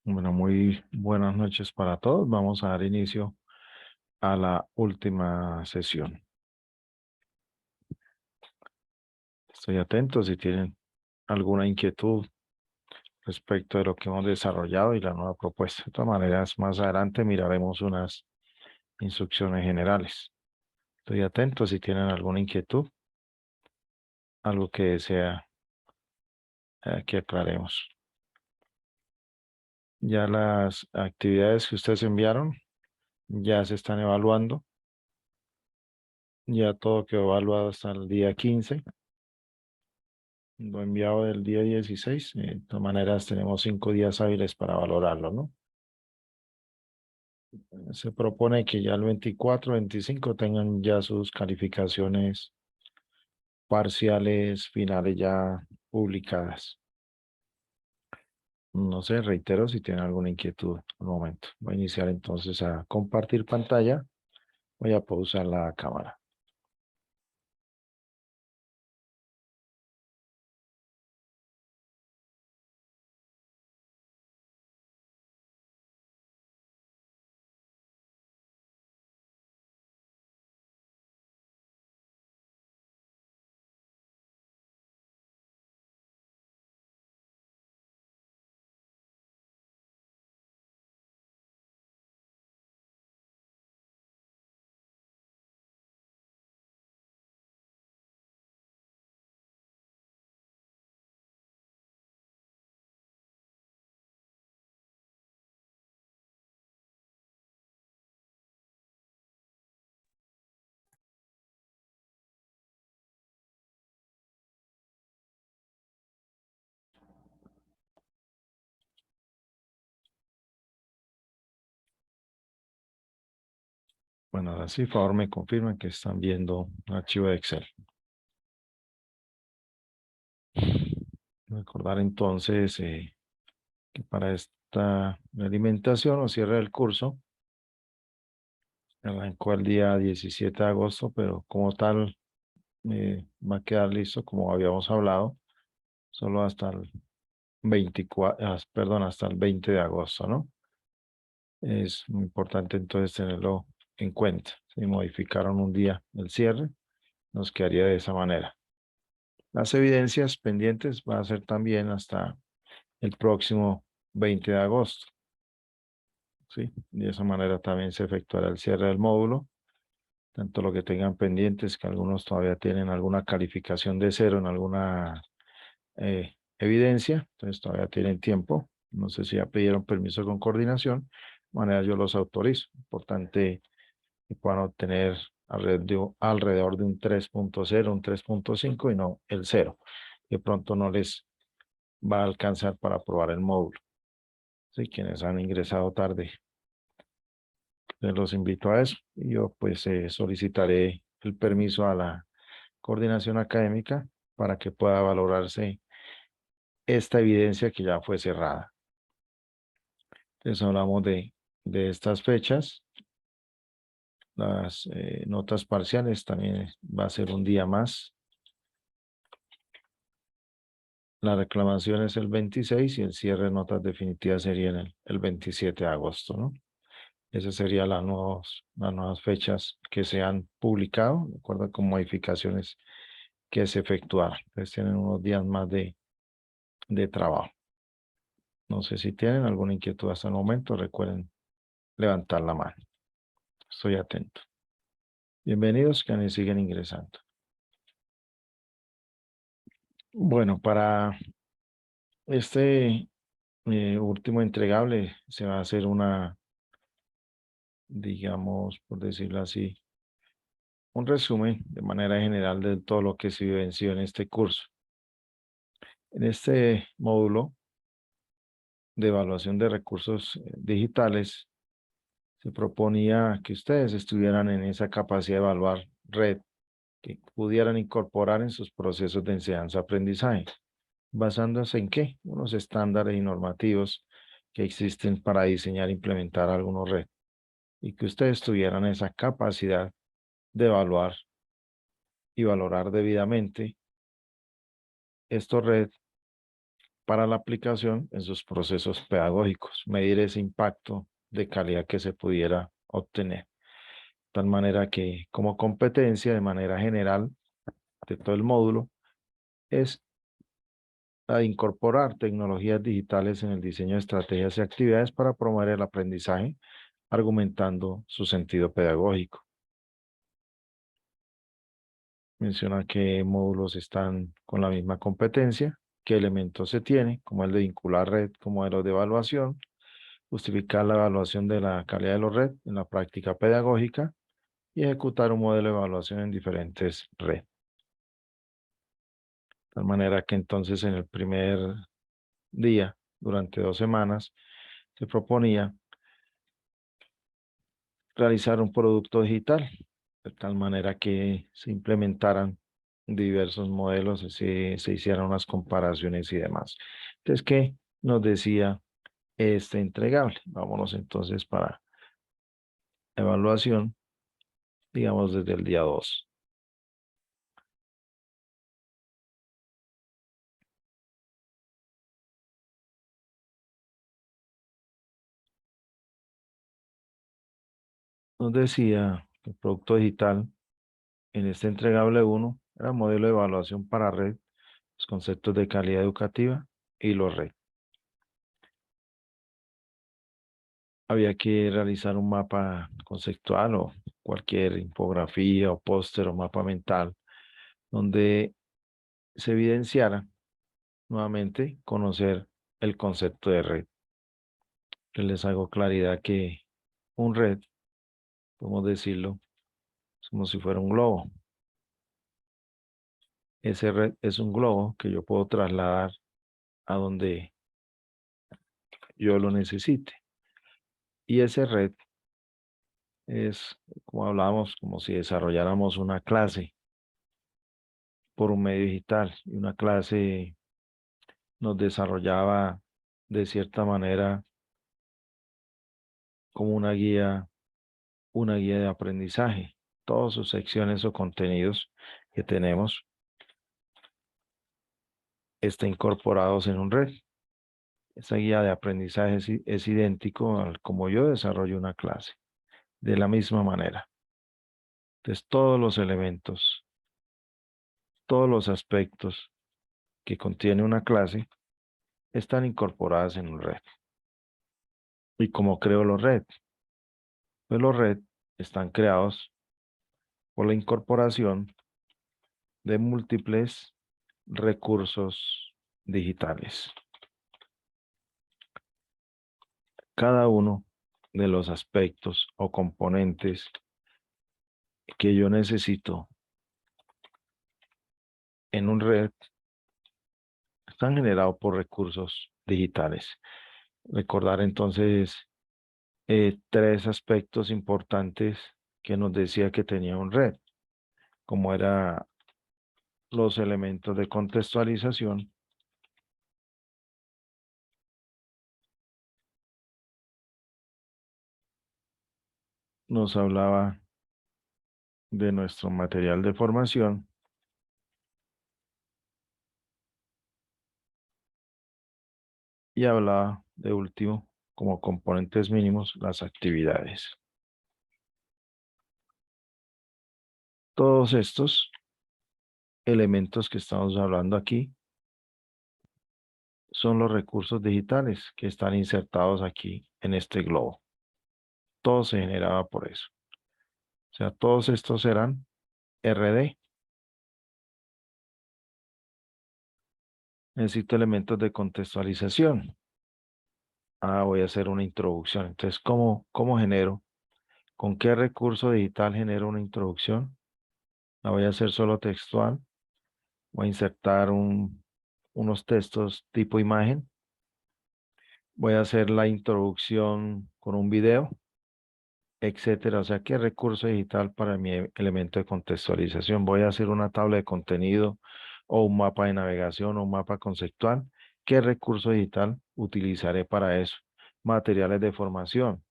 Bueno, muy buenas noches para todos. Vamos a dar inicio a la última sesión. Estoy atento si tienen alguna inquietud respecto de lo que hemos desarrollado y la nueva propuesta. De todas maneras, más adelante miraremos unas instrucciones generales. Estoy atento si tienen alguna inquietud, algo que desea que aclaremos. Ya las actividades que ustedes enviaron ya se están evaluando. Ya todo quedó evaluado hasta el día 15. Lo enviado del día 16. De todas maneras, tenemos 5 días hábiles para valorarlo, ¿no? Se propone que ya el 24, 25 tengan ya sus calificaciones parciales finales ya publicadas. No sé, reitero si tienen alguna inquietud al momento. Voy a iniciar entonces a compartir pantalla. Voy a pausar la cámara. Bueno, ahora sí, por favor, me confirman que están viendo un archivo de Excel. Recordar entonces que para esta alimentación o cierre del curso, arrancó el día 17 de agosto, pero como tal va a quedar listo, como habíamos hablado, solo hasta el 24, perdón, hasta el 20 de agosto, ¿no? Es muy importante entonces tenerlo en cuenta. Si modificaron un día el cierre, nos quedaría de esa manera. Las evidencias pendientes va a ser también hasta el próximo 20 de agosto. ¿Sí? De esa manera también se efectuará el cierre del módulo. Tanto lo que tengan pendientes, que algunos todavía tienen alguna calificación de 0 en alguna evidencia, entonces todavía tienen tiempo. No sé si ya pidieron permiso con coordinación, de manera yo los autorizo. Importante que puedan obtener alrededor de un 3.0, un 3.5 y no el 0. De pronto no les va a alcanzar para aprobar el módulo. Sí, quienes han ingresado tarde, los invito a eso. Y yo pues solicitaré el permiso a la coordinación académica para que pueda valorarse esta evidencia que ya fue cerrada. Entonces hablamos de estas fechas. Las notas parciales también va a ser un día más. La reclamación es el 26 y el cierre de notas definitivas sería en el 27 de agosto, ¿no? Esas serían las nuevas fechas que se han publicado, de acuerdo con modificaciones que se efectuaron. Entonces tienen unos días más de trabajo. No sé si tienen alguna inquietud hasta el momento, recuerden levantar la mano. Estoy atento. Bienvenidos, quienes siguen ingresando. Bueno, para este último entregable se va a hacer una, digamos, por decirlo así, un resumen de manera general de todo lo que se vivenció en este curso. En este módulo de evaluación de recursos digitales, se proponía que ustedes estuvieran en esa capacidad de evaluar red, que pudieran incorporar en sus procesos de enseñanza-aprendizaje. ¿Basándose en qué? Unos estándares y normativos que existen para diseñar e implementar algunos red. Y que ustedes tuvieran esa capacidad de evaluar y valorar debidamente estos red para la aplicación en sus procesos pedagógicos, medir ese impacto de calidad que se pudiera obtener. De tal manera que como competencia de manera general de todo el módulo es a incorporar tecnologías digitales en el diseño de estrategias y actividades para promover el aprendizaje, argumentando su sentido pedagógico. Menciona qué módulos están con la misma competencia, qué elementos se tiene, como el de vincular red como modelo de evaluación, justificar la evaluación de la calidad de los red en la práctica pedagógica y ejecutar un modelo de evaluación en diferentes redes. De tal manera que entonces en el primer día, durante 2 semanas, se proponía realizar un producto digital, de tal manera que se implementaran diversos modelos, se hicieran unas comparaciones y demás. Entonces, ¿qué nos decía este entregable? Vámonos entonces para evaluación, digamos desde el día 2. Nos decía que el producto digital en este entregable 1 era modelo de evaluación para red, los conceptos de calidad educativa y los red. Había que realizar un mapa conceptual o cualquier infografía o póster o mapa mental donde se evidenciara nuevamente conocer el concepto de red. Que les hago claridad que un red, podemos decirlo, es como si fuera un globo. Ese red es un globo que yo puedo trasladar a donde yo lo necesite. Y ese red es, como hablábamos, como si desarrolláramos una clase por un medio digital. Y una clase nos desarrollaba de cierta manera como una guía de aprendizaje. Todas sus secciones o contenidos que tenemos están incorporados en un red. Esa guía de aprendizaje es idéntico al como yo desarrollo una clase, de la misma manera. Entonces, todos los elementos, todos los aspectos que contiene una clase están incorporadas en un red. ¿Y cómo creo los red? Pues los red están creados por la incorporación de múltiples recursos digitales. Cada uno de los aspectos o componentes que yo necesito en un red están generados por recursos digitales. Recordar entonces 3 aspectos importantes que nos decía que tenía un red, como eran los elementos de contextualización, nos hablaba de nuestro material de formación y hablaba de último, como componentes mínimos, las actividades. Todos estos elementos que estamos hablando aquí son los recursos digitales que están insertados aquí en este globo. Todo se generaba por eso. O sea, todos estos eran RD. Necesito elementos de contextualización. Voy a hacer una introducción. Entonces, ¿cómo genero? ¿Con qué recurso digital genero una introducción? La voy a hacer solo textual. Voy a insertar unos textos tipo imagen. Voy a hacer la introducción con un video, etcétera. O sea, ¿qué recurso digital para mi elemento de contextualización? Voy a hacer una tabla de contenido o un mapa de navegación o un mapa conceptual. ¿Qué recurso digital utilizaré para eso? Materiales de formación.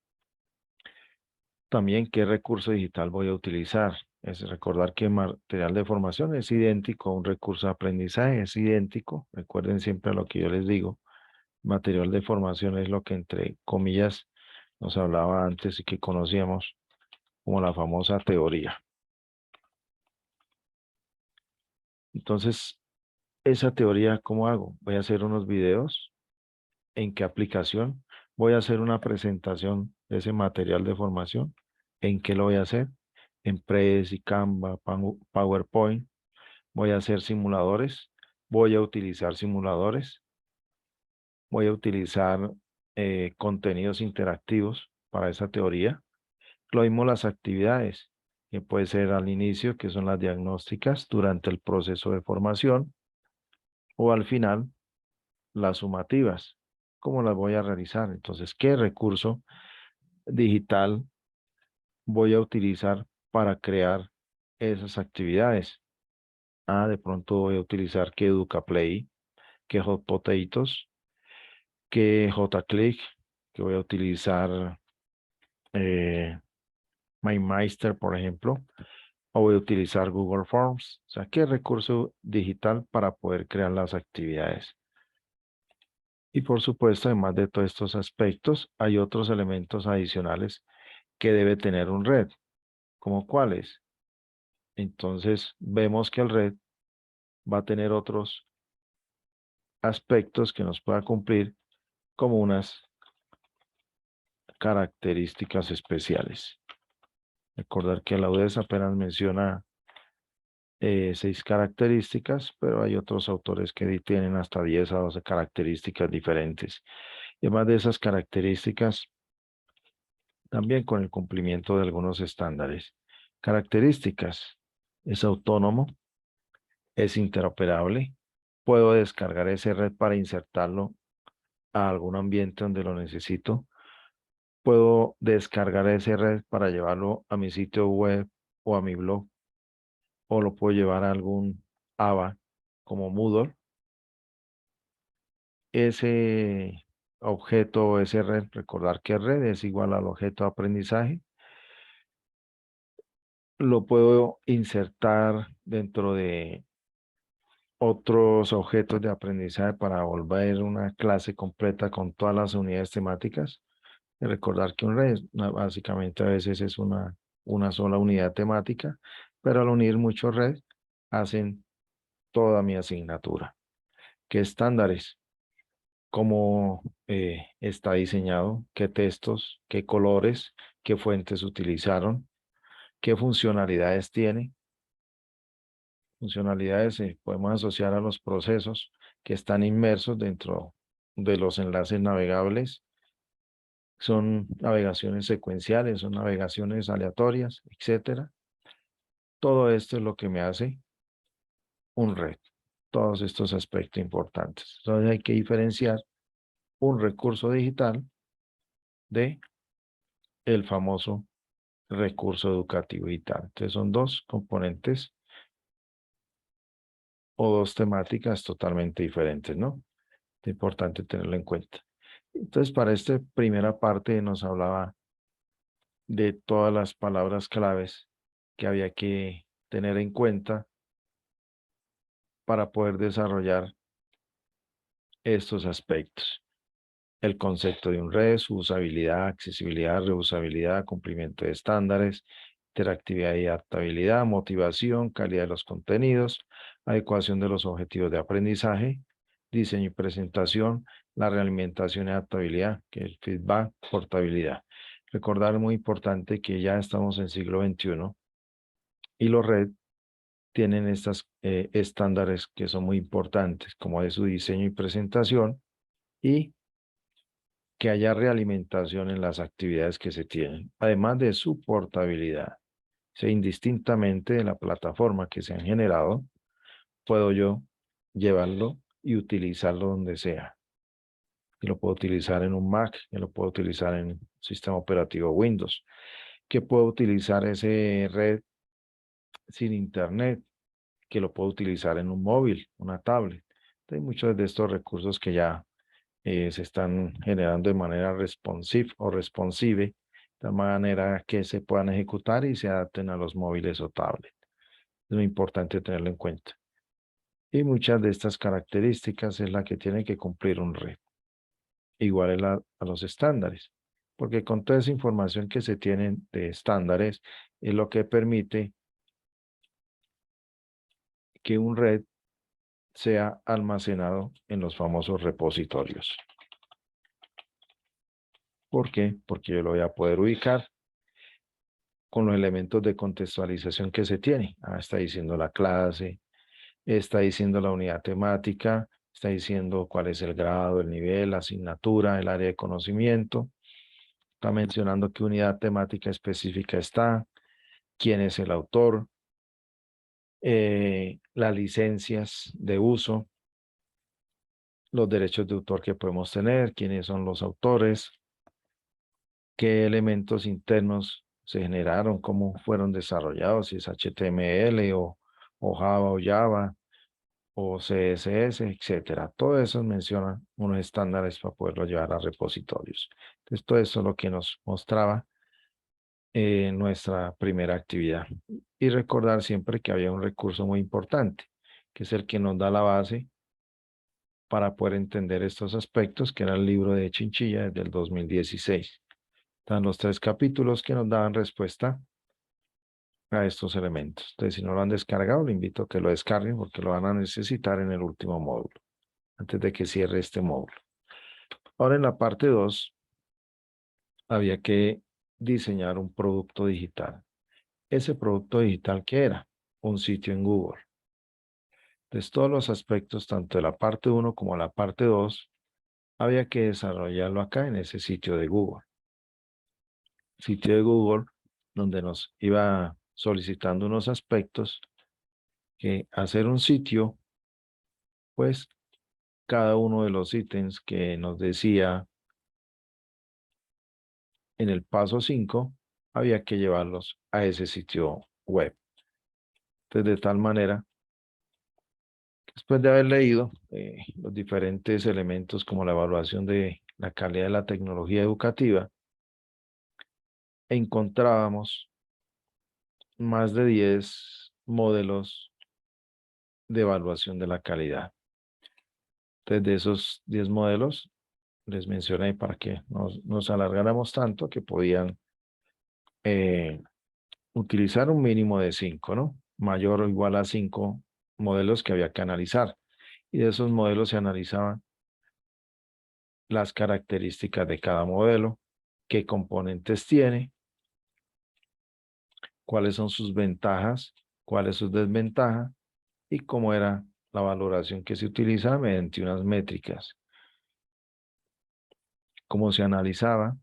También, ¿qué recurso digital voy a utilizar? Es recordar que material de formación es idéntico a un recurso de aprendizaje, es idéntico. Recuerden siempre lo que yo les digo. Material de formación es lo que entre comillas nos hablaba antes y que conocíamos como la famosa teoría. Entonces, esa teoría, ¿cómo hago? Voy a hacer unos videos. ¿En qué aplicación? Voy a hacer una presentación de ese material de formación. ¿En qué lo voy a hacer? En Prezi, Canva, PowerPoint. Voy a hacer simuladores. Voy a utilizar simuladores. Voy a utilizar contenidos interactivos para esa teoría. Lo mismo las actividades, que puede ser al inicio, que son las diagnósticas, durante el proceso de formación, o al final, las sumativas. ¿Cómo las voy a realizar? Entonces, ¿qué recurso digital voy a utilizar para crear esas actividades? De pronto voy a utilizar que EducaPlay, que Hot Potatoes, que JClick, que voy a utilizar eh, MyMeister, por ejemplo, o voy a utilizar Google Forms. O sea, ¿qué recurso digital para poder crear las actividades? Y por supuesto, además de todos estos aspectos, hay otros elementos adicionales que debe tener un red, ¿como cuáles? Entonces, vemos que el red va a tener otros aspectos que nos pueda cumplir como unas características especiales. Recordar que la UDES apenas menciona 6 características, pero hay otros autores que tienen hasta 10 a 12 características diferentes. Y además de esas características, también con el cumplimiento de algunos estándares. Características: es autónomo, es interoperable, puedo descargar ese red para insertarlo a algún ambiente donde lo necesito, puedo descargar ese red para llevarlo a mi sitio web o a mi blog, o lo puedo llevar a algún ABA como Moodle. Ese objeto, ese red, recordar que red es igual al objeto de aprendizaje, lo puedo insertar dentro de otros objetos de aprendizaje para volver una clase completa con todas las unidades temáticas. Y recordar que un red básicamente a veces es una sola unidad temática, pero al unir muchos red hacen toda mi asignatura. ¿Qué estándares? ¿Cómo está diseñado? ¿Qué textos? ¿Qué colores? ¿Qué fuentes utilizaron? ¿Qué funcionalidades tiene? Funcionalidades podemos asociar a los procesos que están inmersos dentro de los enlaces navegables. Son navegaciones secuenciales, son navegaciones aleatorias, etcétera. Todo esto es lo que me hace un red. Todos estos aspectos importantes. Entonces hay que diferenciar un recurso digital de el famoso recurso educativo digital. Entonces son dos componentes o dos temáticas totalmente diferentes, ¿no? Es importante tenerlo en cuenta. Entonces, para esta primera parte nos hablaba de todas las palabras claves que había que tener en cuenta para poder desarrollar estos aspectos. El concepto de un red, su usabilidad, accesibilidad, reusabilidad, cumplimiento de estándares, interactividad y adaptabilidad, motivación, calidad de los contenidos, adecuación de los objetivos de aprendizaje, diseño y presentación, la realimentación y adaptabilidad, que es el feedback, portabilidad. Recordar muy importante que ya estamos en siglo XXI y los red tienen estos estándares que son muy importantes, como de su diseño y presentación, y que haya realimentación en las actividades que se tienen, además de su portabilidad. O indistintamente de la plataforma que se han generado, puedo yo llevarlo y utilizarlo donde sea. Y lo puedo utilizar en un Mac, y lo puedo utilizar en un sistema operativo Windows, que puedo utilizar ese red sin internet, que lo puedo utilizar en un móvil, una tablet. Hay muchos de estos recursos que ya se están generando de manera responsive o responsive de manera que se puedan ejecutar y se adapten a los móviles o tablets. Es muy importante tenerlo en cuenta. Y muchas de estas características es la que tiene que cumplir un red, igual a los estándares, porque con toda esa información que se tienen de estándares es lo que permite que un red sea almacenado en los famosos repositorios. ¿Por qué? Porque yo lo voy a poder ubicar con los elementos de contextualización que se tiene. Está diciendo la clase, está diciendo la unidad temática, está diciendo cuál es el grado, el nivel, la asignatura, el área de conocimiento. Está mencionando qué unidad temática específica está, quién es el autor, las licencias de uso, los derechos de autor que podemos tener, quiénes son los autores, qué elementos internos se generaron, cómo fueron desarrollados, si es HTML o Java o Java o CSS, etcétera. Todo eso menciona unos estándares para poderlo llevar a repositorios. Entonces, todo eso es lo que nos mostraba nuestra primera actividad. Y recordar siempre que había un recurso muy importante, que es el que nos da la base para poder entender estos aspectos, que era el libro de Chinchilla desde el 2016. Están los 3 capítulos que nos daban respuesta a estos elementos. Entonces, si no lo han descargado, le invito a que lo descarguen porque lo van a necesitar en el último módulo, antes de que cierre este módulo. Ahora en la parte 2, había que diseñar un producto digital. Ese producto digital, ¿qué era? Un sitio en Google. Entonces, todos los aspectos, tanto de la parte 1 como la parte 2, había que desarrollarlo acá en ese sitio de Google. Sitio de Google, donde nos iba solicitando unos aspectos que hacer un sitio, pues cada uno de los ítems que nos decía en el paso 5, había que llevarlos a ese sitio web. Entonces, de tal manera, después de haber leído los diferentes elementos como la evaluación de la calidad de la tecnología educativa, encontrábamos más de 10 modelos de evaluación de la calidad. Entonces, de esos 10 modelos, les mencioné para que nos alargáramos tanto que podían utilizar un mínimo de 5, ¿no? Mayor o igual a 5 modelos que había que analizar. Y de esos modelos se analizaban las características de cada modelo, qué componentes tiene, cuáles son sus ventajas, cuáles sus desventajas y cómo era la valoración que se utilizaba mediante unas métricas. Cómo se analizaba.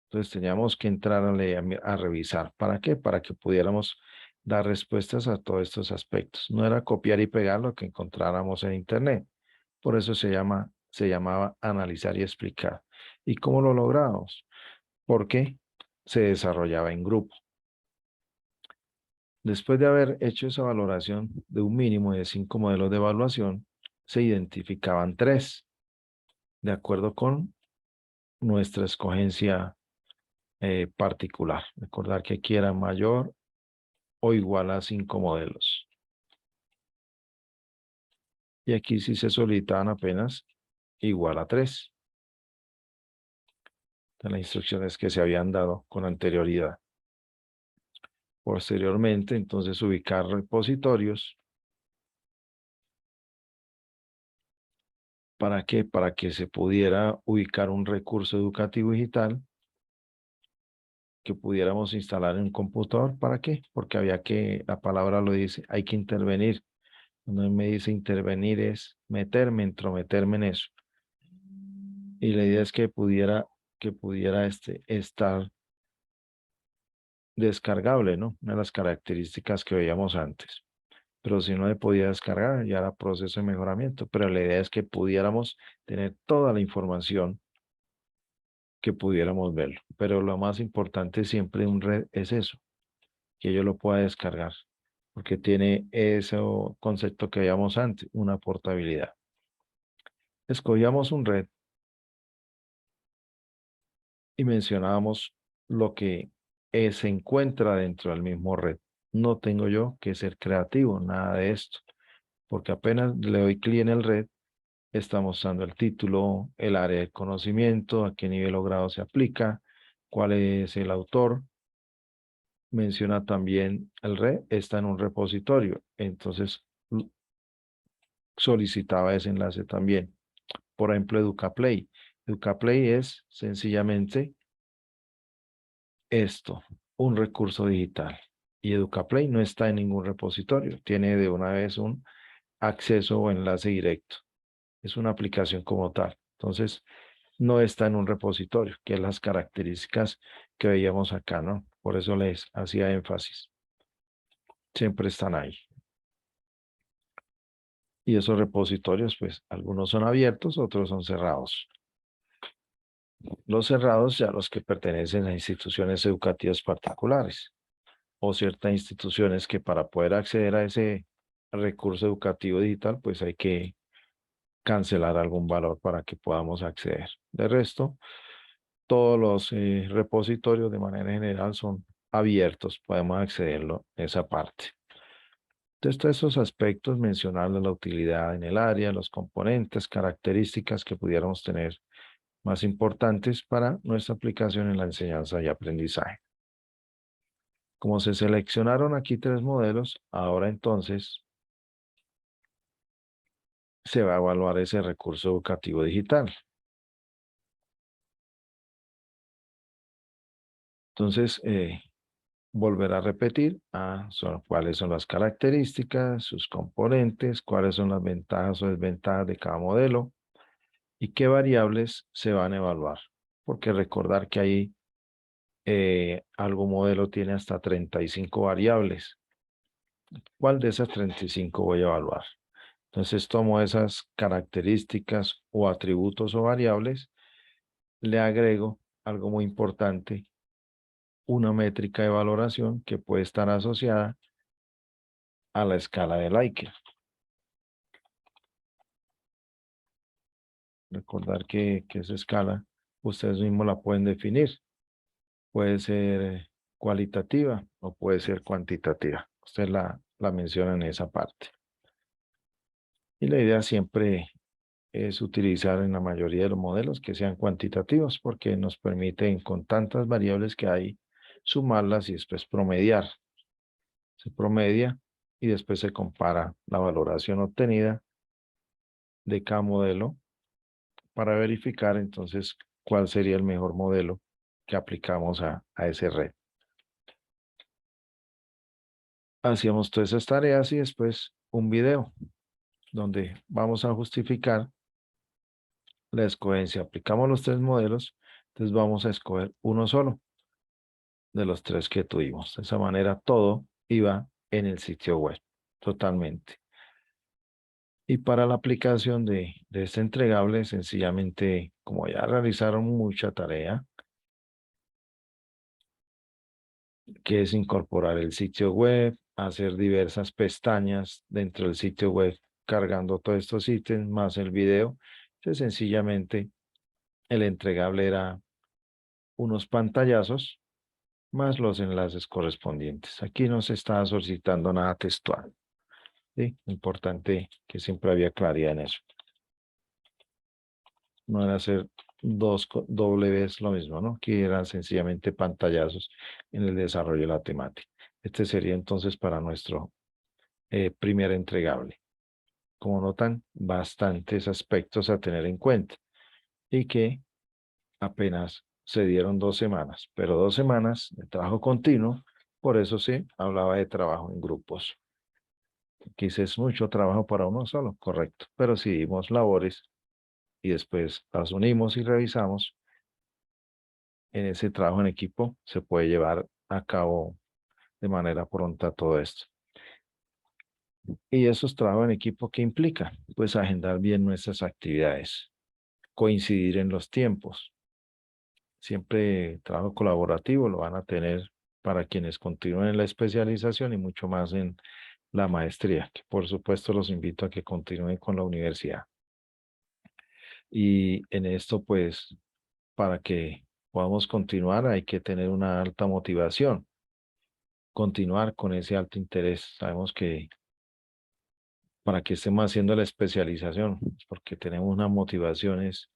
Entonces teníamos que entrar a revisar. ¿Para qué? Para que pudiéramos dar respuestas a todos estos aspectos. No era copiar y pegar lo que encontráramos en Internet. Por eso se llamaba analizar y explicar. ¿Y cómo lo logramos? Porque se desarrollaba en grupo. Después de haber hecho esa valoración de un mínimo de 5 modelos de evaluación, se identificaban 3, de acuerdo con nuestra escogencia particular. Recordar que aquí era mayor o igual a 5 modelos. Y aquí sí se solicitaban apenas igual a 3. De las instrucciones que se habían dado con anterioridad. Posteriormente, entonces, ubicar repositorios. ¿Para qué? Para que se pudiera ubicar un recurso educativo digital que pudiéramos instalar en un computador. ¿Para qué? Porque la palabra lo dice, hay que intervenir. Cuando me dice intervenir es meterme, entrometerme en eso. Y la idea es que pudiera estar descargable, ¿no? Una de las características que veíamos antes. Pero si no se podía descargar, ya era proceso de mejoramiento. Pero la idea es que pudiéramos tener toda la información que pudiéramos verlo. Pero lo más importante siempre en un red es eso, que yo lo pueda descargar, porque tiene ese concepto que veíamos antes, una portabilidad. Escogíamos un red y mencionábamos lo que se encuentra dentro del mismo red. No tengo yo que ser creativo, nada de esto, porque apenas le doy clic en el red, está mostrando el título, el área de conocimiento, a qué nivel o grado se aplica, cuál es el autor. Menciona también el red, está en un repositorio, entonces solicitaba ese enlace también. Por ejemplo, EducaPlay. EducaPlay es sencillamente esto, un recurso digital. Y EducaPlay no está en ningún repositorio, tiene de una vez un acceso o enlace directo. Es una aplicación como tal. Entonces, no está en un repositorio, que es las características que veíamos acá, ¿no? Por eso les hacía énfasis. Siempre están ahí. Y esos repositorios, pues, algunos son abiertos, otros son cerrados. Los cerrados ya los que pertenecen a instituciones educativas particulares o ciertas instituciones que para poder acceder a ese recurso educativo digital, pues hay que cancelar algún valor para que podamos acceder. De resto, todos los repositorios de manera general son abiertos, podemos accederlo en esa parte. Entonces, todos esos aspectos, mencionarles la utilidad en el área, los componentes, características que pudiéramos tener más importantes para nuestra aplicación en la enseñanza y aprendizaje. Como se seleccionaron aquí 3 modelos, ahora entonces se va a evaluar ese recurso educativo digital. Entonces, volver a repetir cuáles son las características, sus componentes, cuáles son las ventajas o desventajas de cada modelo y qué variables se van a evaluar. Porque recordar que ahí algún modelo tiene hasta 35 variables. ¿Cuál de esas 35 voy a evaluar? Entonces tomo esas características o atributos o variables, le agrego algo muy importante, una métrica de valoración que puede estar asociada a la escala de Likert. Recordar que esa escala ustedes mismos la pueden definir. Puede ser cualitativa o puede ser cuantitativa. Usted la menciona en esa parte. Y la idea siempre es utilizar en la mayoría de los modelos que sean cuantitativos porque nos permiten con tantas variables que hay sumarlas y después promediar. Se promedia y después se compara la valoración obtenida de cada modelo para verificar entonces cuál sería el mejor modelo que aplicamos a ese red. Hacíamos todas esas tareas y después un video donde vamos a justificar la escogencia. Aplicamos los 3 modelos, entonces vamos a escoger uno solo de los 3 que tuvimos. De esa manera todo iba en el sitio web, totalmente. Y para la aplicación de este entregable, sencillamente, como ya realizaron mucha tarea, que es incorporar el sitio web, hacer diversas pestañas dentro del sitio web, cargando todos estos ítems, más el video, entonces sencillamente el entregable era unos pantallazos más los enlaces correspondientes. Aquí no se estaba solicitando nada textual. ¿Sí? Importante que siempre había claridad en eso. No era hacer doble vez lo mismo, ¿no? Que eran sencillamente pantallazos en el desarrollo de la temática. Este sería entonces para nuestro primer entregable. Como notan, bastantes aspectos a tener en cuenta y que apenas se dieron 2 semanas, pero 2 semanas de trabajo continuo, por eso sí, hablaba de trabajo en grupos. Quizás es mucho trabajo para uno solo, correcto, pero si dimos labores y después las unimos y revisamos, en ese trabajo en equipo se puede llevar a cabo de manera pronta todo esto. Y esos trabajos en equipo, ¿qué implica? Pues agendar bien nuestras actividades, coincidir en los tiempos. Siempre trabajo colaborativo lo van a tener para quienes continúen en la especialización y mucho más en la maestría, que por supuesto los invito a que continúen con la universidad. Y en esto, pues, para que podamos continuar, hay que tener una alta motivación, continuar con ese alto interés. Sabemos que para que estemos haciendo la especialización, porque tenemos unas motivaciones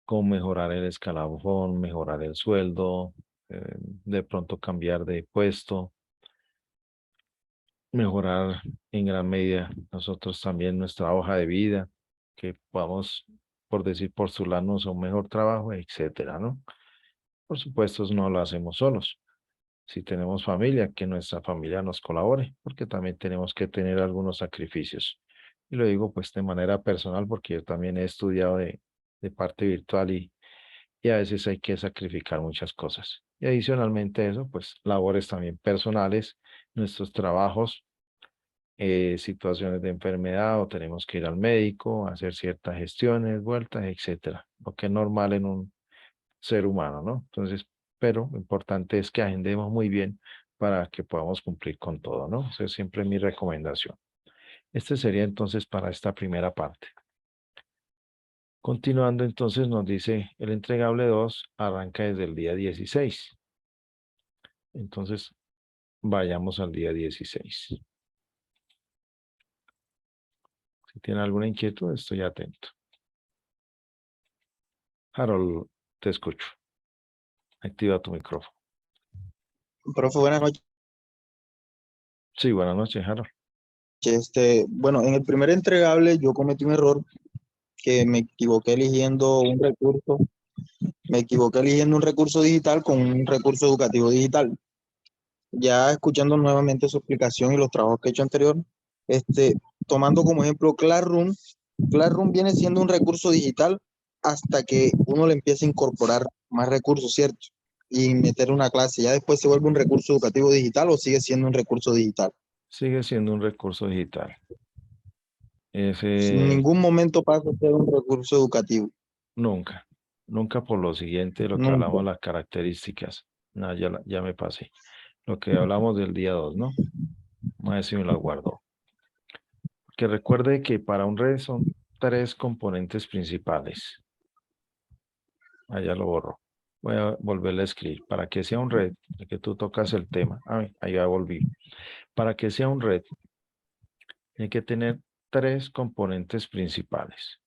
con mejorar el escalafón, mejorar el sueldo, de pronto cambiar de puesto, mejorar en gran medida nosotros también nuestra hoja de vida, que podamos, por decir, postularnos a un mejor trabajo, etcétera, ¿no? Por supuesto, no lo hacemos solos. Si tenemos familia, que nuestra familia nos colabore, porque también tenemos que tener algunos sacrificios. Y lo digo pues de manera personal, porque yo también he estudiado de parte virtual y a veces hay que sacrificar muchas cosas. Y adicionalmente a eso, pues labores también personales, nuestros trabajos, situaciones de enfermedad o tenemos que ir al médico, hacer ciertas gestiones, vueltas, etcétera. Lo que es normal en un ser humano, ¿no? Entonces, pero lo importante es que agendemos muy bien para que podamos cumplir con todo, ¿no? Esa es siempre mi recomendación. Este sería entonces para esta primera parte. Continuando, entonces nos dice el entregable 2 arranca desde el día 16. Entonces, vayamos al día 16. Si tiene alguna inquietud, estoy atento. Harold, te escucho. Activa tu micrófono. Profe, buenas noches. Sí, buenas noches, Harold. Bueno, en el primer entregable yo cometí un error que me equivoqué eligiendo un recurso digital con un recurso educativo digital. Ya escuchando nuevamente su explicación y los trabajos que he hecho anterior, tomando como ejemplo Classroom viene siendo un recurso digital hasta que uno le empieza a incorporar más recursos, ¿cierto? Y meter una clase, ya después se vuelve un recurso educativo digital o sigue siendo un recurso digital. Sigue siendo un recurso digital. En Ese ningún momento pasa a ser un recurso educativo, nunca, nunca por lo siguiente, lo que nunca. hablamos, las características. No, ya me pasé. Lo que hablamos del día 2, ¿no? Vamos a ver si me lo guardo. Que recuerde que para un red son 3 componentes principales. Allá lo borro. Voy a volverle a escribir. Para que sea un red, de que tú tocas el tema. Ahí ya volví. Para que sea un red, hay que tener 3 componentes principales.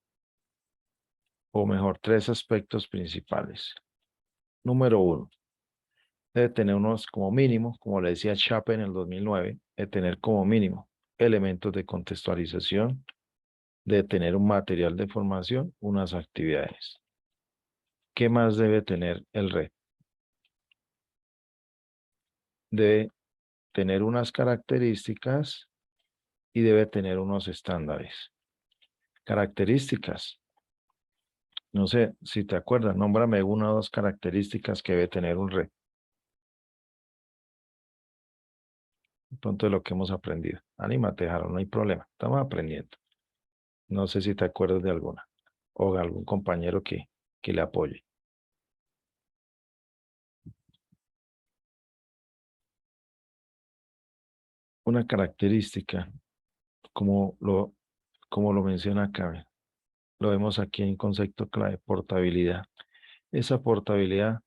O mejor, 3 aspectos principales. Número 1. Debe tener unos como mínimo, como le decía Chape en el 2009, de tener como mínimo elementos de contextualización, de tener un material de formación, unas actividades. ¿Qué más debe tener el red? Debe tener unas características y debe tener unos estándares. Características. No sé si te acuerdas, nómbrame una o dos características que debe tener un red. De pronto de lo que hemos aprendido. Anímate, Jaro, no hay problema. Estamos aprendiendo. No sé si te acuerdas de alguna o de algún compañero que le apoye. Una característica, como lo menciona acá, lo vemos aquí en concepto clave, portabilidad. Esa portabilidad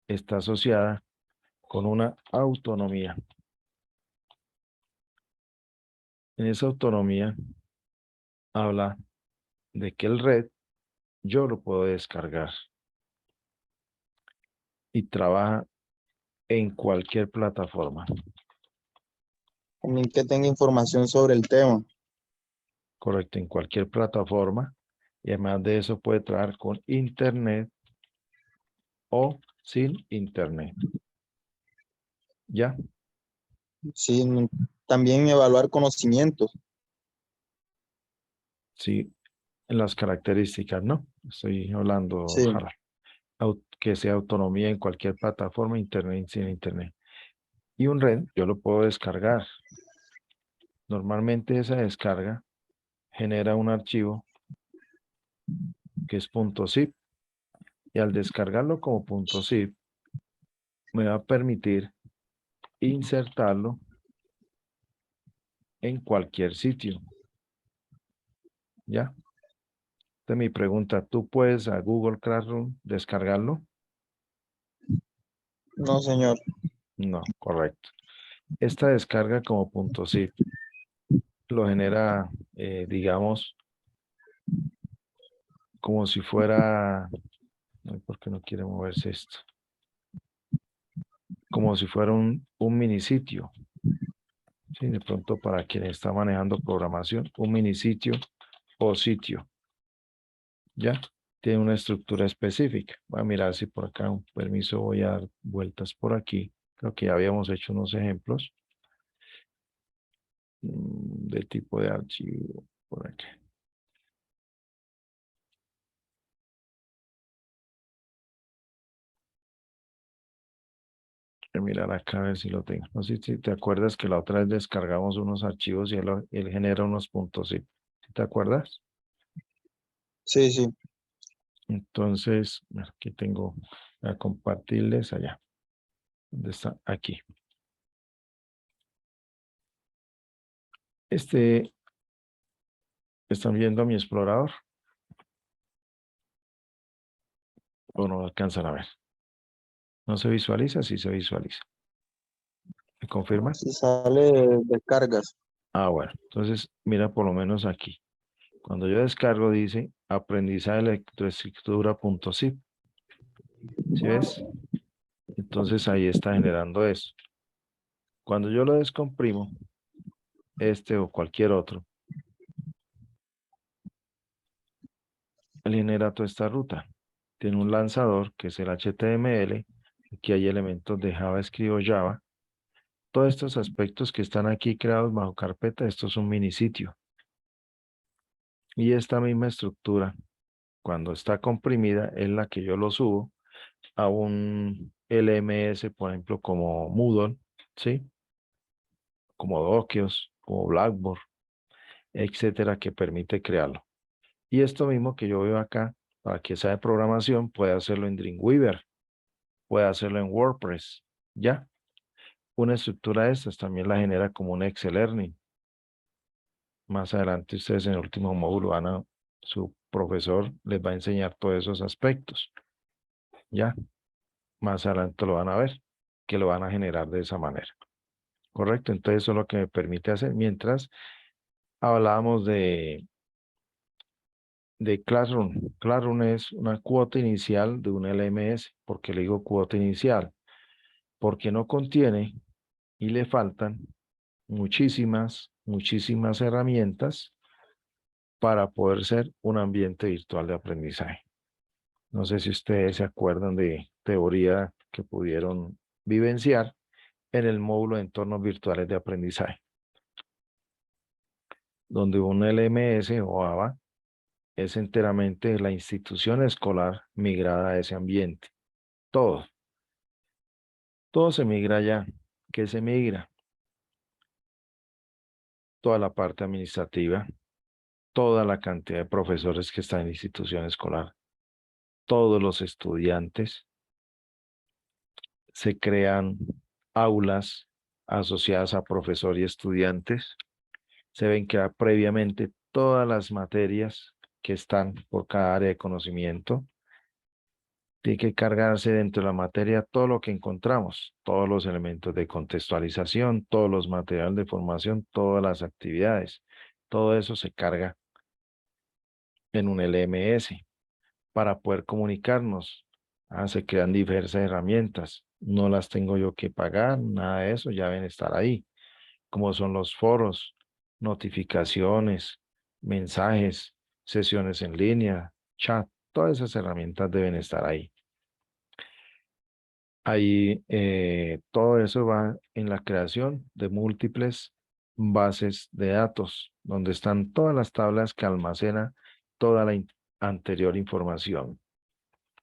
está asociada con una autonomía. En esa autonomía habla de que el red yo lo puedo descargar y trabaja en cualquier plataforma. También que tenga información sobre el tema. Correcto, en cualquier plataforma. Y además de eso puede trabajar con internet o sin internet. ¿Ya? Sí, también evaluar conocimientos. Sí, en las características, ¿no? Estoy hablando, Sí, Harald. Que sea autonomía en cualquier plataforma, internet, sin internet. Y un red, yo lo puedo descargar. Normalmente esa descarga genera un archivo que es .zip y al descargarlo como .zip me va a permitir insertarlo en cualquier sitio. ¿Ya? Entonces mi pregunta, ¿tú puedes a Google Classroom descargarlo? No, señor. No, correcto. Esta descarga como punto .zip lo genera, digamos, como si fuera, no, ¿por qué no quiere moverse esto? Como si fuera un minisitio. Sí, de pronto para quien está manejando programación, un minisitio o sitio, ¿ya? Tiene una estructura específica. Voy a mirar si por acá, un permiso, voy a dar vueltas por aquí. Creo que ya habíamos hecho unos ejemplos de tipo de archivo por aquí. Voy a mirar acá a ver si lo tengo. No sé si te acuerdas que la otra vez descargamos unos archivos y él genera unos puntos, ¿sí? ¿Sí te acuerdas? Sí, sí. Entonces, bueno, aquí tengo a compartirles allá. ¿Dónde está? Aquí. ¿Están viendo mi explorador? ¿O no lo alcanzan a ver? ¿No se visualiza? Sí se visualiza. ¿Me confirma? Si sale descargas. Ah, bueno. Entonces, mira por lo menos aquí. Cuando yo descargo dice aprendizaje de electroescritura.zip. ¿Sí ves? Entonces ahí está generando eso. Cuando yo lo descomprimo, este o cualquier otro, él genera toda esta ruta. Tiene un lanzador que es el HTML. Aquí hay elementos de JavaScript o Java. Todos estos aspectos que están aquí creados bajo carpeta, esto es un mini sitio. Y esta misma estructura, cuando está comprimida, es la que yo lo subo a un LMS, por ejemplo, como Moodle, ¿sí? Como Dokios, como Blackboard, etcétera, que permite crearlo. Y esto mismo que yo veo acá, para que sea de programación, puede hacerlo en Dreamweaver, puede hacerlo en WordPress, ¿ya? Una estructura de estas también la genera como un Excel Learning. Más adelante ustedes en el último módulo su profesor les va a enseñar todos esos aspectos, ¿ya? Más adelante lo van a ver, que lo van a generar de esa manera. ¿Correcto? Entonces eso es lo que me permite hacer. Mientras hablábamos de Classroom. Classroom es una cuota inicial de un LMS. ¿Por qué le digo cuota inicial? Porque no contiene y le faltan muchísimas herramientas para poder ser un ambiente virtual de aprendizaje. No sé si ustedes se acuerdan de teoría que pudieron vivenciar en el módulo de entornos virtuales de aprendizaje, donde un LMS o ABA es enteramente la institución escolar migrada a ese ambiente. Todo, todo se migra allá. ¿Qué se migra? Toda la parte administrativa, toda la cantidad de profesores que están en la institución escolar, todos los estudiantes, se crean aulas asociadas a profesor y estudiantes, se ven que previamente todas las materias que están por cada área de conocimiento, tiene que cargarse dentro de la materia todo lo que encontramos, todos los elementos de contextualización, todos los materiales de formación, todas las actividades. Todo eso se carga en un LMS para poder comunicarnos. Se crean diversas herramientas. No las tengo yo que pagar, nada de eso, ya deben estar ahí, como son los foros, notificaciones, mensajes, sesiones en línea, chat, todas esas herramientas deben estar ahí. Ahí todo eso va en la creación de múltiples bases de datos, donde están todas las tablas que almacena toda la anterior información.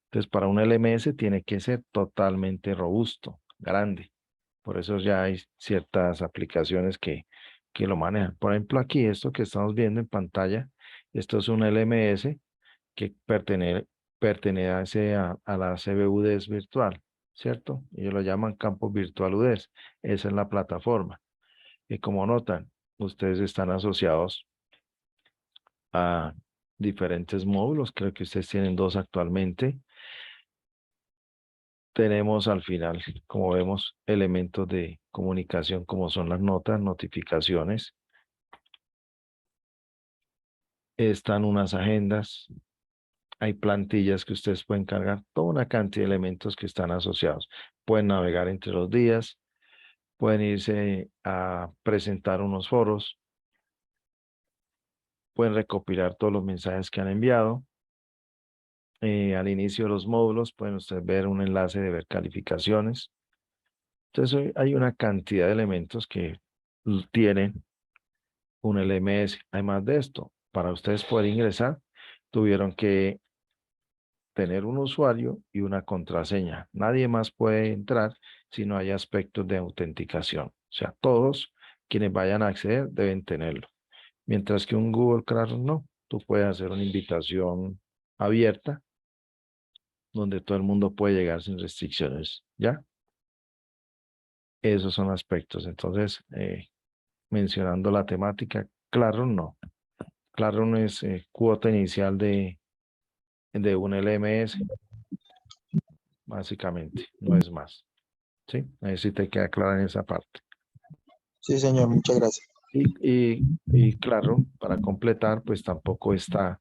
Entonces, para un LMS tiene que ser totalmente robusto, grande. Por eso ya hay ciertas aplicaciones que lo manejan. Por ejemplo, aquí, esto que estamos viendo en pantalla, esto es un LMS que pertenece a la CB UDES virtual, ¿cierto? Ellos lo llaman Campus Virtual UDES. Esa es la plataforma. Y como notan, ustedes están asociados a diferentes módulos. Creo que ustedes tienen dos actualmente. tenemos al final, como vemos, elementos de comunicación como son las notas, notificaciones. Están unas agendas, hay plantillas que ustedes pueden cargar, toda una cantidad de elementos que están asociados. Pueden navegar entre los días, pueden irse a presentar unos foros, pueden recopilar todos los mensajes que han enviado. Al inicio de los módulos pueden ustedes ver un enlace de ver calificaciones. Entonces hay una cantidad de elementos que tienen un LMS. Además de esto, para ustedes poder ingresar, tuvieron que tener un usuario y una contraseña. Nadie más puede entrar si no hay aspectos de autenticación. O sea, todos quienes vayan a acceder deben tenerlo. Mientras que un Google Classroom no. Tú puedes hacer una invitación abierta donde todo el mundo puede llegar sin restricciones. ¿Ya? Esos son aspectos. Entonces, mencionando la temática, Classroom no. Classroom es cuota inicial de un LMS, básicamente, no es más. ¿Sí? A ver si te queda clara en esa parte. Sí, señor, muchas gracias. Y claro, para completar, pues tampoco está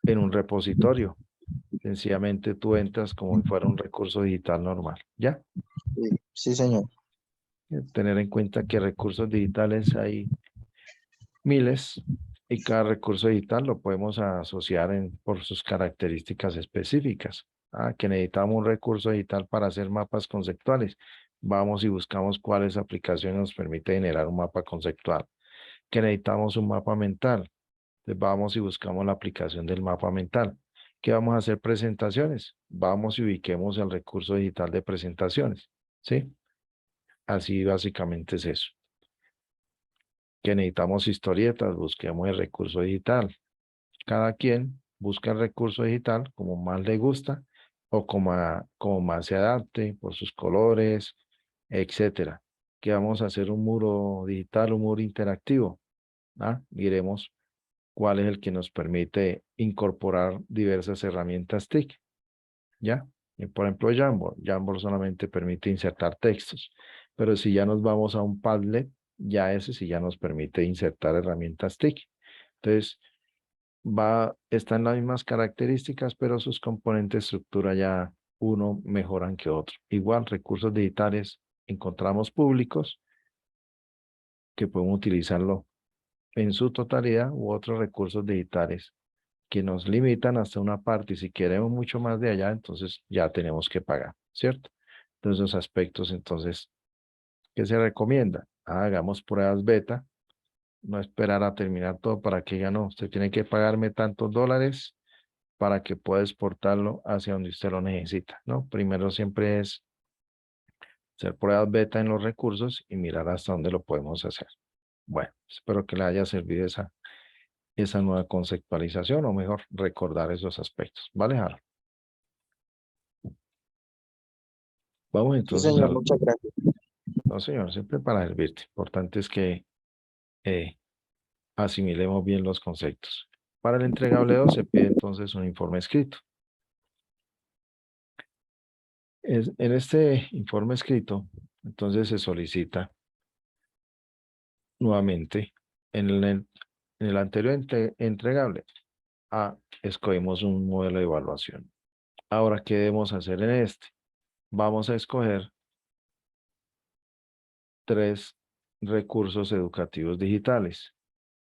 en un repositorio. Sencillamente tú entras como si fuera un recurso digital normal. ¿Ya? Sí, sí, señor. Tener en cuenta que recursos digitales hay miles y cada recurso digital lo podemos asociar por sus características específicas. Que necesitamos un recurso digital para hacer mapas conceptuales. Vamos y buscamos cuáles aplicaciones nos permite generar un mapa conceptual. Que necesitamos un mapa mental. Entonces vamos y buscamos la aplicación del mapa mental. ¿Qué vamos a hacer? Presentaciones. Vamos y ubiquemos el recurso digital de presentaciones. ¿Sí? Así básicamente es eso. Que necesitamos historietas, busquemos el recurso digital. Cada quien busca el recurso digital como más le gusta o como más se adapte por sus colores, etcétera. Que vamos a hacer un muro digital, un muro interactivo. Miremos cuál es el que nos permite incorporar diversas herramientas TIC, ¿ya? Por ejemplo, Jamboard. Jamboard solamente permite insertar textos, pero si ya nos vamos a un Padlet, ya ese sí ya nos permite insertar herramientas TIC. Entonces, está en las mismas características, pero sus componentes de estructura ya uno mejoran que otro. Igual, recursos digitales encontramos públicos que pueden utilizarlo en su totalidad u otros recursos digitales que nos limitan hasta una parte y si queremos mucho más de allá, entonces ya tenemos que pagar, ¿cierto? Entonces, esos aspectos, entonces, ¿qué se recomienda? Hagamos pruebas beta, no esperar a terminar todo para que ya no, usted tiene que pagarme tantos dólares para que pueda exportarlo hacia donde usted lo necesita, ¿no? Primero siempre es hacer pruebas beta en los recursos y mirar hasta dónde lo podemos hacer. Bueno, espero que le haya servido esa nueva conceptualización o mejor recordar esos aspectos. ¿Vale, Harold? Vamos Sí, entonces señor, muchas gracias. No, señor, siempre para servirte. Importante es que eh, asimilemos bien los conceptos. Para el entregable 2 se pide entonces un informe escrito. En este informe escrito, entonces se solicita nuevamente en el anterior entregable. Escogimos un modelo de evaluación. Ahora, ¿qué debemos hacer en este? Vamos a escoger 3 recursos educativos digitales.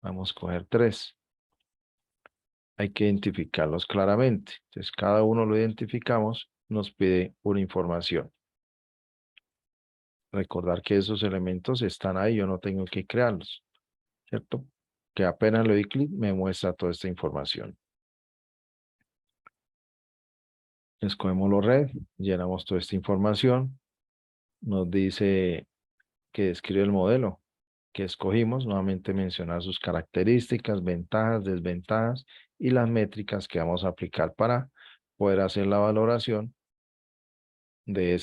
Vamos a escoger 3. Hay que identificarlos claramente. Entonces, cada uno lo identificamos, nos pide una información. Recordar que esos elementos están ahí, yo no tengo que crearlos, ¿cierto? Que apenas le doy clic, me muestra toda esta información. Escogemos los red, llenamos toda esta información, nos dice que describe el modelo que escogimos, nuevamente mencionar sus características, ventajas, desventajas y las métricas que vamos a aplicar para poder hacer la valoración de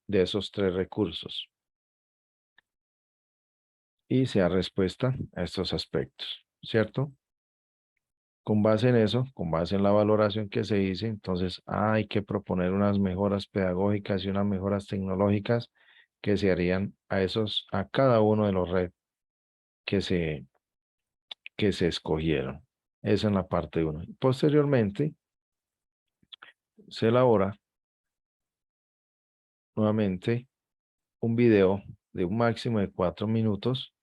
esos 3 recursos y sea respuesta a estos aspectos, ¿cierto? Con base en eso, con base en la valoración que se hizo, entonces hay que proponer unas mejoras pedagógicas y unas mejoras tecnológicas que se harían a cada uno de los retos que se escogieron. Esa es la parte 1. Posteriormente, se elabora nuevamente un video de un máximo de 4 minutos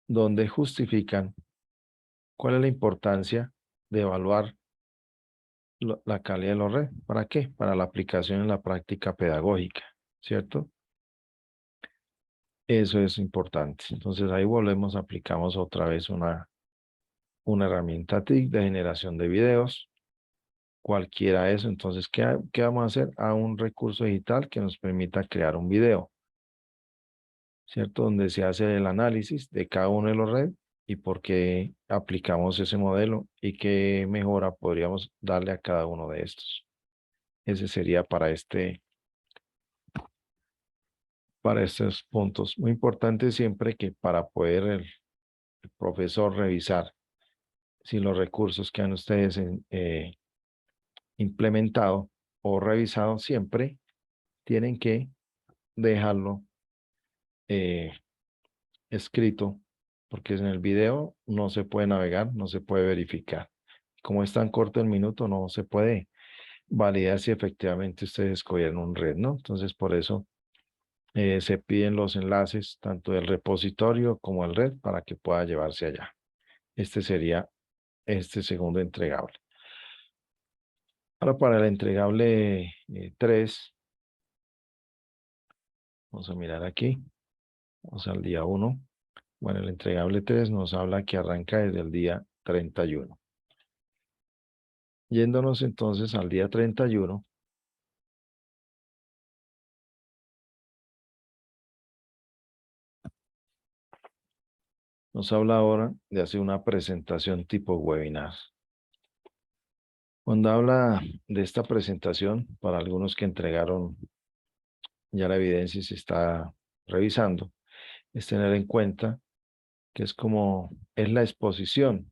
donde justifican cuál es la importancia de evaluar la calidad de los retos. ¿Para qué? Para la aplicación en la práctica pedagógica, ¿cierto? Eso es importante. Entonces ahí volvemos, aplicamos otra vez una herramienta TIC de generación de videos, cualquiera eso. Entonces, ¿qué vamos a hacer? A un recurso digital que nos permita crear un video, ¿cierto? Donde se hace el análisis de cada uno de los redes y por qué aplicamos ese modelo y qué mejora podríamos darle a cada uno de estos. Ese sería para estos puntos. Muy importante siempre que para poder el profesor revisar si los recursos que han ustedes implementado o revisado siempre tienen que dejarlo eh, escrito, porque en el video no se puede navegar, no se puede verificar. Como es tan corto el minuto, no se puede validar si efectivamente ustedes escogieron un red, ¿no? Entonces, por eso se piden los enlaces tanto del repositorio como el red para que pueda llevarse allá. Este sería este segundo entregable. Ahora para el entregable 3, vamos a mirar aquí, vamos al día 1. Bueno, el entregable 3 nos habla que arranca desde el día 31. Yéndonos entonces al día 31, nos habla ahora de hacer una presentación tipo webinar. Cuando habla de esta presentación, para algunos que entregaron ya la evidencia y se está revisando, es tener en cuenta que es la exposición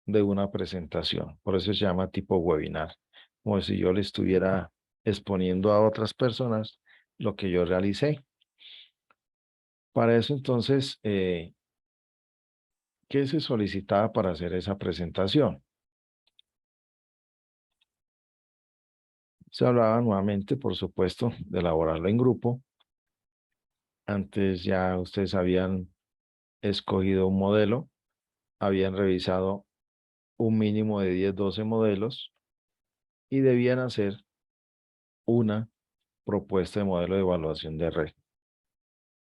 de una presentación. Por eso se llama tipo webinar, como si yo le estuviera exponiendo a otras personas lo que yo realicé. Para eso entonces, ¿qué se solicitaba para hacer esa presentación? Se hablaba nuevamente, por supuesto, de elaborarlo en grupo. Antes ya ustedes habían escogido un modelo, habían revisado un mínimo de 10, 12 modelos y debían hacer una propuesta de modelo de evaluación de red.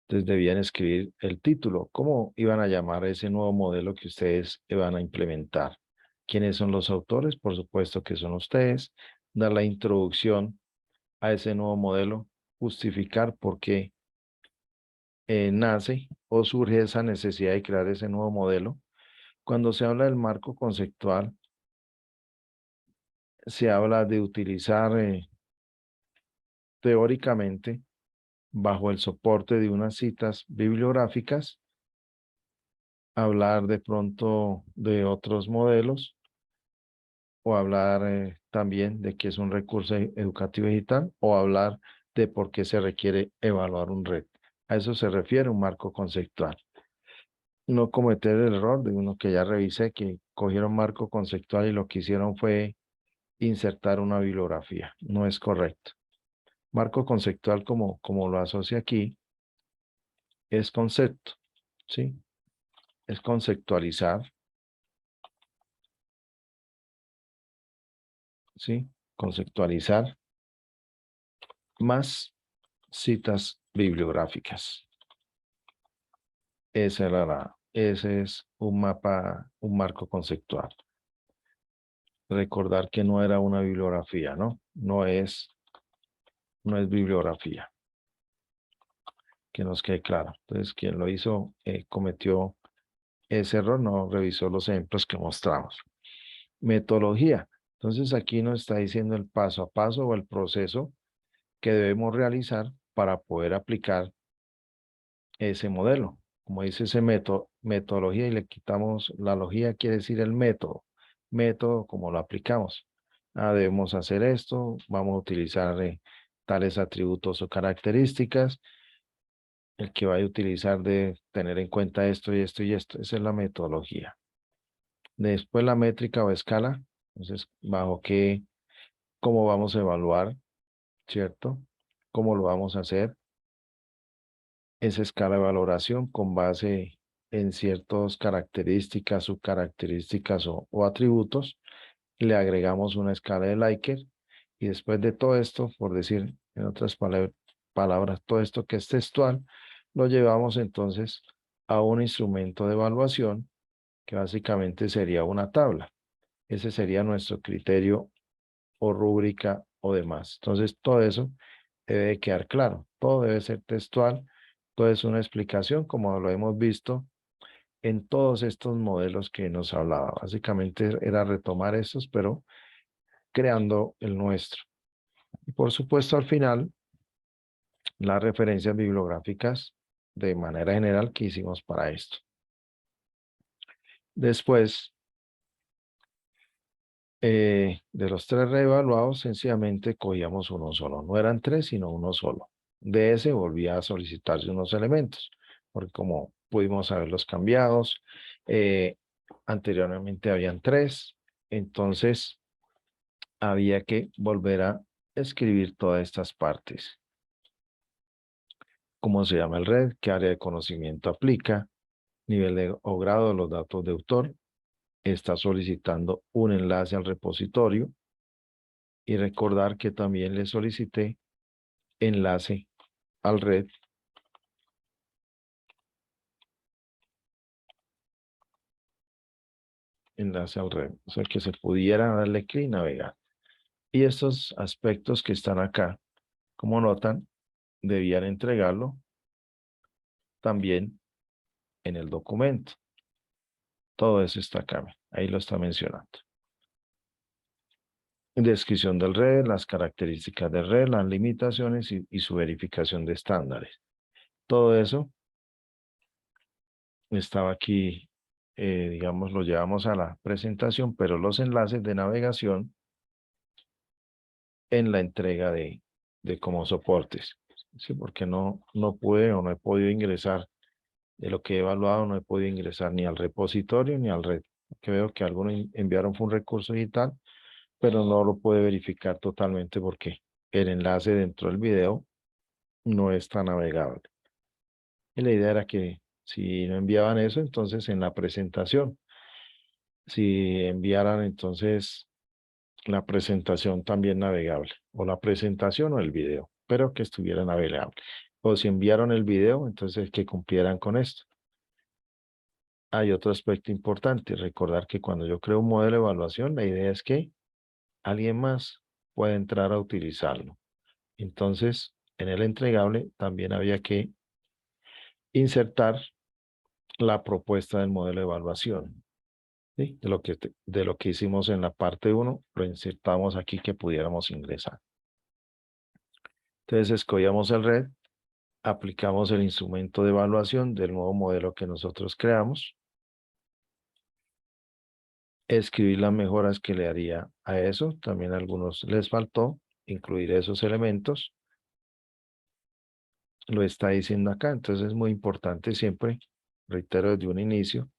Entonces debían escribir el título, cómo iban a llamar a ese nuevo modelo que ustedes iban a implementar. ¿Quiénes son los autores? Por supuesto que son ustedes. Dar la introducción a ese nuevo modelo, justificar por qué nace o surge esa necesidad de crear ese nuevo modelo. Cuando se habla del marco conceptual, se habla de utilizar teóricamente, bajo el soporte de unas citas bibliográficas, hablar de pronto de otros modelos o hablar también de qué es un recurso educativo digital o hablar de por qué se requiere evaluar un reto. A eso se refiere un marco conceptual. No cometer el error de uno que ya revisé, que cogieron marco conceptual y lo que hicieron fue insertar una bibliografía. No es correcto. Marco conceptual, como lo asocia aquí, es concepto, ¿sí? Es conceptualizar, ¿sí? Conceptualizar más citas bibliográficas. Ese es un mapa, un marco conceptual. Recordar que no era una bibliografía, ¿no? No es bibliografía. Que nos quede claro. Entonces, quien lo hizo cometió ese error, no revisó los ejemplos que mostramos. Metodología. Entonces, aquí nos está diciendo el paso a paso o el proceso que debemos realizar para poder aplicar ese modelo. Como dice ese metodología y le quitamos la logía, quiere decir el método. método, cómo lo aplicamos. Debemos hacer esto, vamos a utilizar tales atributos o características. El que vaya a utilizar de tener en cuenta esto y esto y esto. Esa es la metodología. Después la métrica o escala. Entonces, bajo qué, cómo vamos a evaluar, ¿cierto? ¿Cómo lo vamos a hacer? Esa escala de valoración con base en ciertas características, subcaracterísticas o atributos. Le agregamos una escala de Likert y después de todo esto, por decir en otras palabras, todo esto que es textual, lo llevamos entonces a un instrumento de evaluación que básicamente sería una tabla. Ese sería nuestro criterio o rúbrica o demás. Entonces, todo eso debe de quedar claro. Todo debe ser textual. Todo es una explicación, como lo hemos visto en todos estos modelos que nos hablaba. Básicamente era retomar estos, pero creando el nuestro. Y por supuesto, al final, las referencias bibliográficas de manera general que hicimos para esto. Después de los 3 reevaluados, sencillamente cogíamos uno solo. No eran 3, sino uno solo. De ese volvía a solicitarse unos elementos, porque como pudimos haberlos cambiados, anteriormente habían 3, entonces había que volver a escribir todas estas partes. ¿Cómo se llama el red? ¿Qué área de conocimiento aplica? Nivel o grado de los datos de autor. Está solicitando un enlace al repositorio. Y recordar que también le solicité enlace al red. Enlace al red. O sea, que se pudiera darle clic y navegar. Y estos aspectos que están acá, como notan, debían entregarlo también en el documento. Todo eso está acá. Ahí lo está mencionando. Descripción del red, las características del red, las limitaciones y su verificación de estándares. Todo eso estaba aquí, digamos, lo llevamos a la presentación, pero los enlaces de navegación en la entrega de como soportes. Sí, porque no pude o no he podido ingresar de lo que he evaluado, no he podido ingresar ni al repositorio ni al red. Que veo que algunos enviaron fue un recurso digital, pero no lo pude verificar totalmente porque el enlace dentro del video no está navegable. Y la idea era que si no enviaban eso, entonces en la presentación, si enviaran entonces la presentación también navegable, o la presentación o el video, pero que estuviera navegable. O si enviaron el video, entonces que cumplieran con esto. Hay otro aspecto importante, recordar que cuando yo creo un modelo de evaluación, la idea es que alguien más pueda entrar a utilizarlo. Entonces, en el entregable también había que insertar la propuesta del modelo de evaluación. ¿Sí? De lo que hicimos en la parte 1, lo insertamos aquí que pudiéramos ingresar. Entonces, escogíamos el red, aplicamos el instrumento de evaluación del nuevo modelo que nosotros creamos, escribir las mejoras que le haría a eso, también a algunos les faltó incluir esos elementos, lo está diciendo acá, entonces es muy importante siempre, reitero desde un inicio,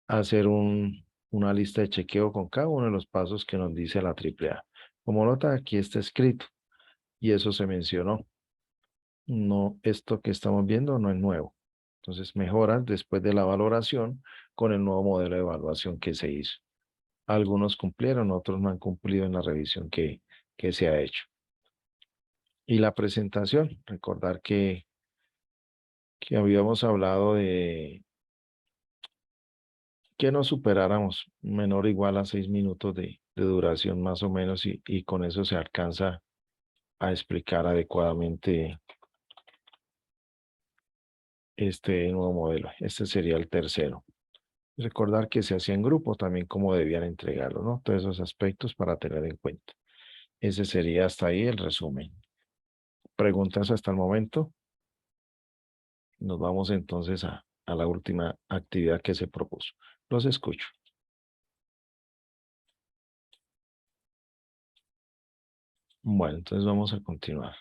hacer una lista de chequeo con cada uno de los pasos que nos dice la AAA. Como nota, aquí está escrito y eso se mencionó. No, esto que estamos viendo no es nuevo. Entonces, mejoras después de la valoración con el nuevo modelo de evaluación que se hizo. Algunos cumplieron, otros no han cumplido en la revisión que se ha hecho. Y la presentación, recordar que habíamos hablado de que no superáramos menor o igual a 6 minutos de duración más o menos y con eso se alcanza a explicar adecuadamente este nuevo modelo. Este sería el tercero. Recordar que se hacía en grupo también cómo debían entregarlo, ¿no? Todos esos aspectos para tener en cuenta. Ese sería hasta ahí el resumen. ¿Preguntas hasta el momento? Nos vamos entonces a la última actividad que se propuso. Los escucho. Bueno, entonces vamos a continuar.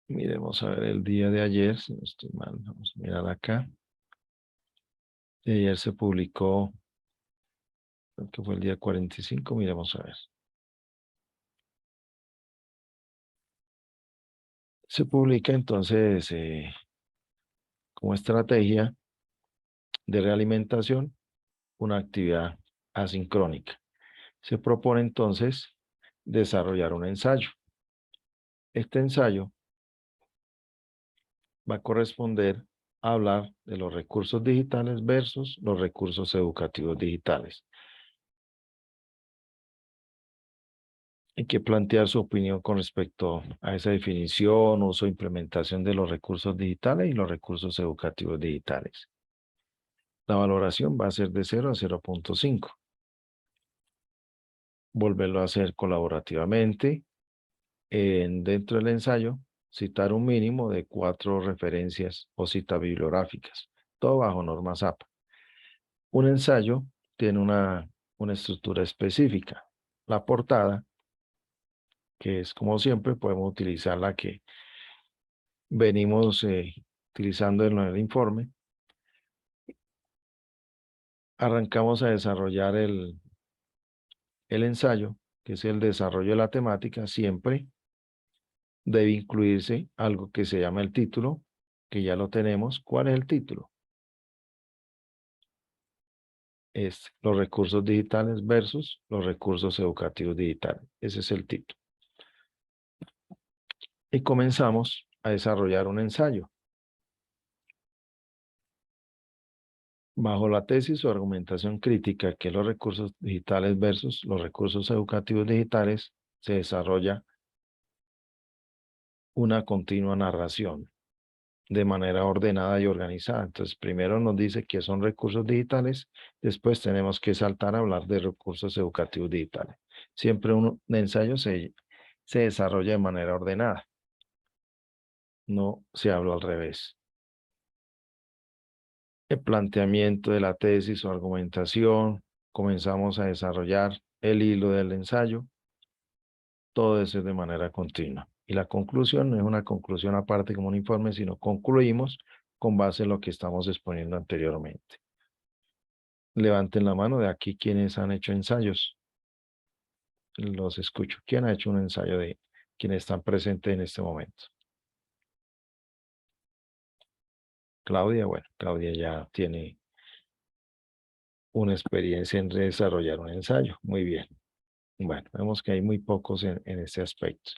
Miremos a ver el día de ayer, si no estoy mal, vamos a mirar acá. Ayer se publicó, creo que fue el día 45, miremos a ver. Se publica entonces como estrategia de realimentación una actividad asincrónica. Se propone entonces desarrollar un ensayo. Este ensayo va a corresponder a hablar de los recursos digitales versus los recursos educativos digitales. Hay que plantear su opinión con respecto a esa definición, uso e implementación de los recursos digitales y los recursos educativos digitales. La valoración va a ser de 0 a 0.5. Volverlo a hacer colaborativamente. Dentro del ensayo, citar un mínimo de 4 referencias o citas bibliográficas, todo bajo normas APA. Un ensayo tiene una estructura específica. La portada, que es como siempre, podemos utilizar la que venimos utilizando en el informe. Arrancamos a desarrollar el ensayo, que es el desarrollo de la temática. Siempre debe incluirse algo que se llama el título, que ya lo tenemos. ¿Cuál es el título? Es los recursos digitales versus los recursos educativos digitales. Ese es el título. Y comenzamos a desarrollar un ensayo. Bajo la tesis o argumentación crítica que los recursos digitales versus los recursos educativos digitales, se desarrolla una continua narración de manera ordenada y organizada. Entonces, primero nos dice qué son recursos digitales, después tenemos que saltar a hablar de recursos educativos digitales. Siempre un ensayo se desarrolla de manera ordenada, no se habla al revés. El planteamiento de la tesis o argumentación, comenzamos a desarrollar el hilo del ensayo, todo eso es de manera continua. Y la conclusión no es una conclusión aparte como un informe, sino concluimos con base en lo que estamos exponiendo anteriormente. Levanten la mano de aquí quienes han hecho ensayos. Los escucho. ¿Quién ha hecho un ensayo de quienes están presentes en este momento? Claudia, bueno, Claudia ya tiene una experiencia en desarrollar un ensayo. Muy bien. Bueno, vemos que hay muy pocos en este aspecto.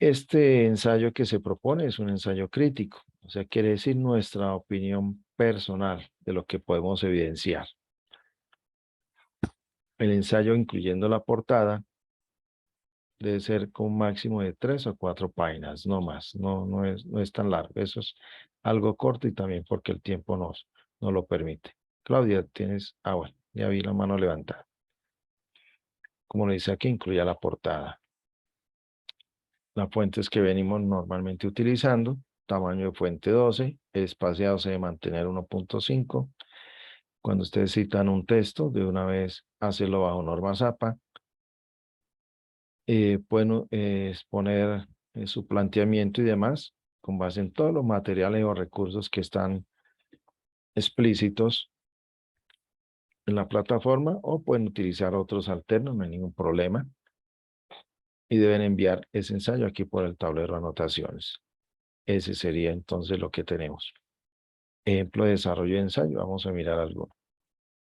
Este ensayo que se propone es un ensayo crítico, o sea, quiere decir nuestra opinión personal de lo que podemos evidenciar. El ensayo, incluyendo la portada, debe ser con un máximo de 3 o 4 páginas, no más, no es tan largo. Eso es algo corto y también porque el tiempo no lo permite. Claudia, tienes, bueno, ya vi la mano levantada. Como le dice aquí, incluya la portada. Las fuentes que venimos normalmente utilizando, tamaño de fuente 12, el espaciado se debe mantener 1.5. Cuando ustedes citan un texto, de una vez hacerlo bajo normas APA. Pueden exponer su planteamiento y demás con base en todos los materiales o recursos que están explícitos en la plataforma, o pueden utilizar otros alternos, no hay ningún problema. Y deben enviar ese ensayo aquí por el tablero de anotaciones. Ese sería entonces lo que tenemos. Ejemplo de desarrollo de ensayo, vamos a mirar algo.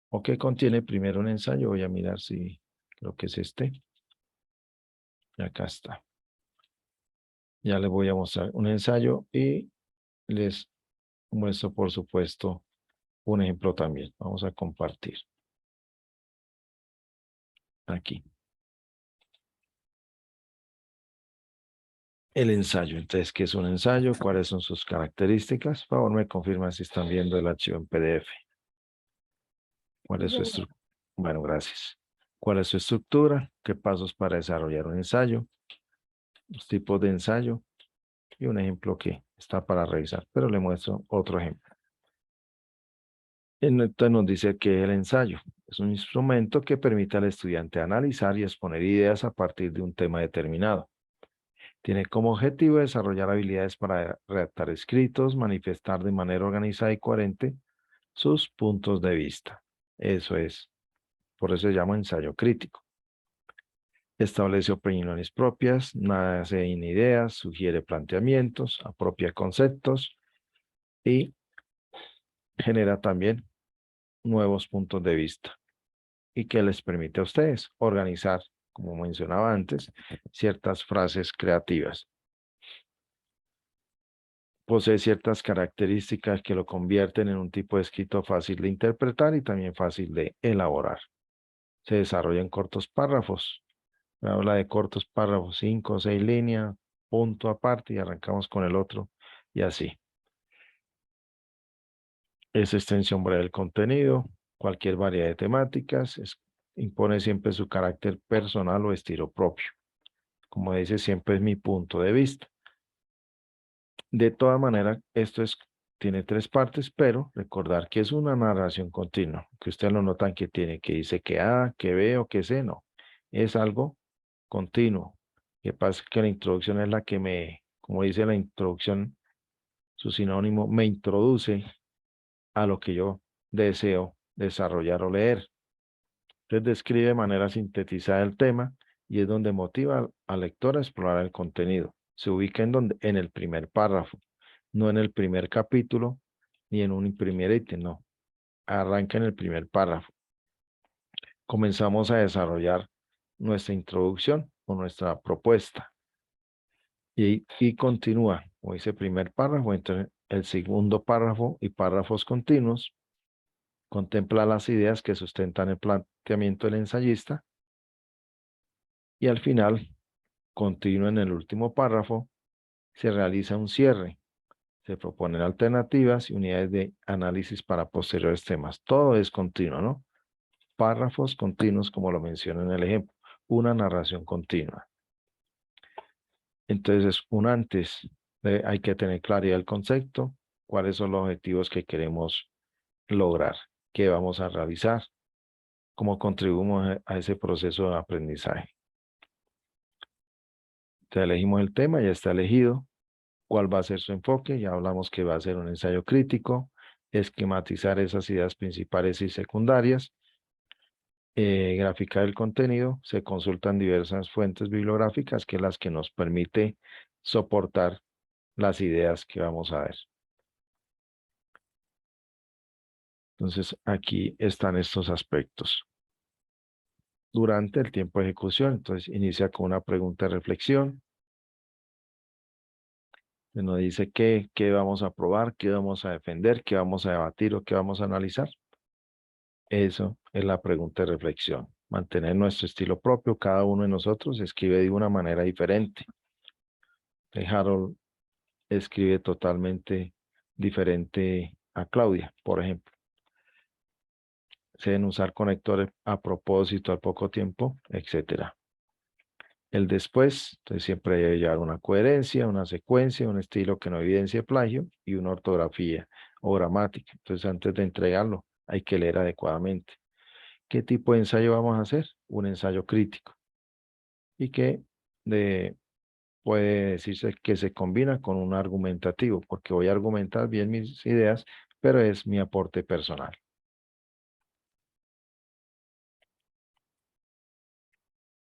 ¿O qué contiene primero un ensayo? Voy a mirar si creo que es este. Y acá está. Ya les voy a mostrar un ensayo y les muestro, por supuesto, un ejemplo también. Vamos a compartir. Aquí. El ensayo. Entonces, ¿qué es un ensayo? ¿Cuáles son sus características? Por favor, me confirman si están viendo el archivo en PDF. ¿Cuál es su estructura? Bueno, gracias. ¿Cuál es su estructura? ¿Qué pasos para desarrollar un ensayo? Los tipos de ensayo. Y un ejemplo que está para revisar, pero le muestro otro ejemplo. Entonces nos dice que es el ensayo. Es un instrumento que permite al estudiante analizar y exponer ideas a partir de un tema determinado. Tiene como objetivo desarrollar habilidades para redactar escritos, manifestar de manera organizada y coherente sus puntos de vista. Eso es, por eso se llama ensayo crítico. Establece opiniones propias, nace en ideas, sugiere planteamientos, apropia conceptos y genera también nuevos puntos de vista y que les permite a ustedes organizar, como mencionaba antes, ciertas frases creativas. Posee ciertas características que lo convierten en un tipo de escrito fácil de interpretar y también fácil de elaborar. Se desarrolla en cortos párrafos. Me habla de cortos párrafos, 5 o 6 líneas, punto aparte y arrancamos con el otro y así. Es extensión breve del contenido, cualquier variedad de temáticas, impone siempre su carácter personal o estilo propio. Como dice, siempre es mi punto de vista. De todas maneras, tiene 3 partes, pero recordar que es una narración continua, que ustedes lo notan que tiene, que dice que A, que B o que C, no. Es algo continuo. Que pasa que la introducción es la que como dice la introducción, su sinónimo, me introduce a lo que yo deseo desarrollar o leer. Entonces describe de manera sintetizada el tema y es donde motiva al lector a explorar el contenido. Se ubica en el primer párrafo, no en el primer capítulo ni en un primer ítem, no. Arranca en el primer párrafo. Comenzamos a desarrollar nuestra introducción o nuestra propuesta y continúa, como dice primer párrafo, entre el segundo párrafo y párrafos continuos. Contempla las ideas que sustentan el planteamiento del ensayista y al final, continúa en el último párrafo, se realiza un cierre. Se proponen alternativas y unidades de análisis para posteriores temas. Todo es continuo, ¿no? Párrafos continuos, como lo menciona en el ejemplo. Una narración continua. Entonces, hay que tener claridad del concepto, cuáles son los objetivos que queremos lograr, qué vamos a realizar, cómo contribuimos a ese proceso de aprendizaje. Entonces, elegimos el tema, ya está elegido. ¿Cuál va a ser su enfoque? Ya hablamos que va a ser un ensayo crítico, esquematizar esas ideas principales y secundarias, graficar el contenido, se consultan diversas fuentes bibliográficas que es las que nos permite soportar las ideas que vamos a ver. Entonces, aquí están estos aspectos. Durante el tiempo de ejecución, entonces inicia con una pregunta de reflexión. Se nos dice qué vamos a probar, qué vamos a defender, qué vamos a debatir o qué vamos a analizar. Eso es la pregunta de reflexión. Mantener nuestro estilo propio. Cada uno de nosotros escribe de una manera diferente. Harold escribe totalmente diferente a Claudia, por ejemplo. Se deben usar conectores a propósito al poco tiempo, etcétera. El después, entonces siempre debe llevar una coherencia, una secuencia, un estilo que no evidencie plagio y una ortografía o gramática. Entonces antes de entregarlo hay que leer adecuadamente. ¿Qué tipo de ensayo vamos a hacer? Un ensayo crítico. Y que puede decirse que se combina con un argumentativo, porque voy a argumentar bien mis ideas, pero es mi aporte personal.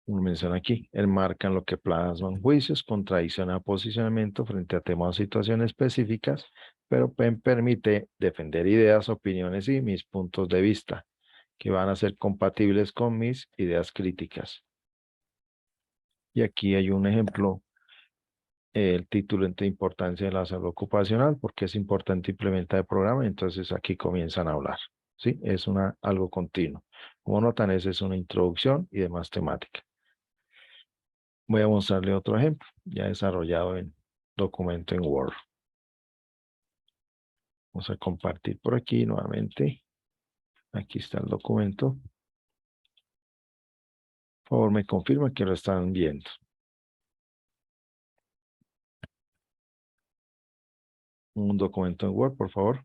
Como menciona aquí, enmarcan lo que plasman juicios, contradicción a posicionamiento frente a temas o situaciones específicas, pero permite defender ideas, opiniones y mis puntos de vista, que van a ser compatibles con mis ideas críticas. Y aquí hay un ejemplo, el título entre importancia de la salud ocupacional, porque es importante implementar el programa, entonces aquí comienzan a hablar, ¿sí? Es algo continuo. Como notan, esa es una introducción y demás temática. Voy a mostrarle otro ejemplo, ya desarrollado en documento en Word. Vamos a compartir por aquí nuevamente. Aquí está el documento. Por favor, me confirma que lo están viendo. Un documento en Word, por favor.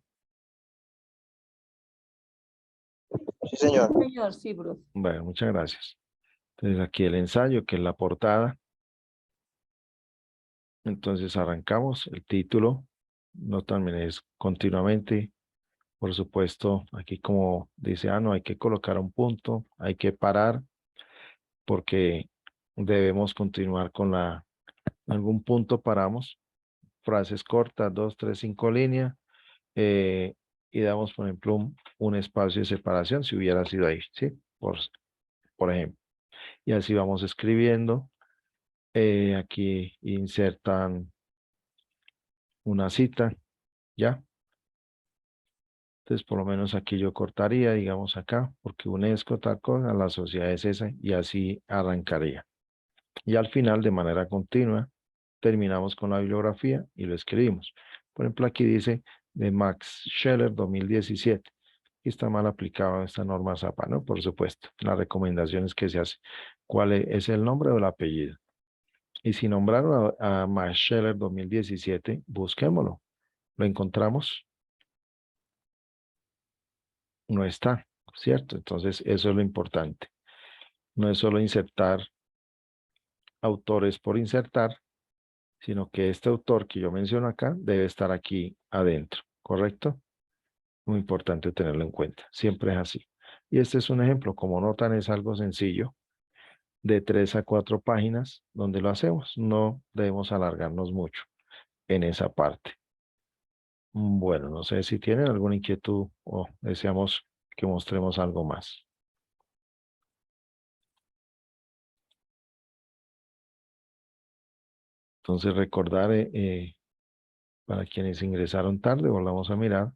Sí, señor. Señor, sí, profe. Bueno, muchas gracias. Entonces aquí el ensayo, que es la portada. Entonces arrancamos el título. No también es continuamente. Por supuesto, aquí como dice, no, hay que colocar un punto, hay que parar porque debemos continuar con algún punto paramos, frases cortas, 2, 3, 5 líneas, eh, y damos, por ejemplo, un espacio de separación si hubiera sido ahí, ¿sí? Por ejemplo. Y así vamos escribiendo. Aquí insertan una cita, ¿ya? Entonces, por lo menos aquí yo cortaría, digamos acá, porque UNESCO tal cosa, la sociedad es esa, y así arrancaría. Y al final, de manera continua, terminamos con la bibliografía y lo escribimos. Por ejemplo, aquí dice de Max Scheler 2017. Y está mal aplicada esta norma ZAPA, ¿no? Por supuesto, las recomendaciones que se hace. ¿Cuál es el nombre o el apellido? Y si nombraron a Max Scheler 2017, busquémoslo. ¿Lo encontramos? No está, ¿cierto? Entonces, eso es lo importante. No es solo insertar autores por insertar, sino que este autor que yo menciono acá debe estar aquí adentro, ¿correcto? Muy importante tenerlo en cuenta. Siempre es así. Y este es un ejemplo. Como notan, es algo sencillo, de 3 a 4 páginas, donde lo hacemos. No debemos alargarnos mucho en esa parte. Bueno, no sé si tienen alguna inquietud o deseamos que mostremos algo más. Entonces, recordar, para quienes ingresaron tarde, volvamos a mirar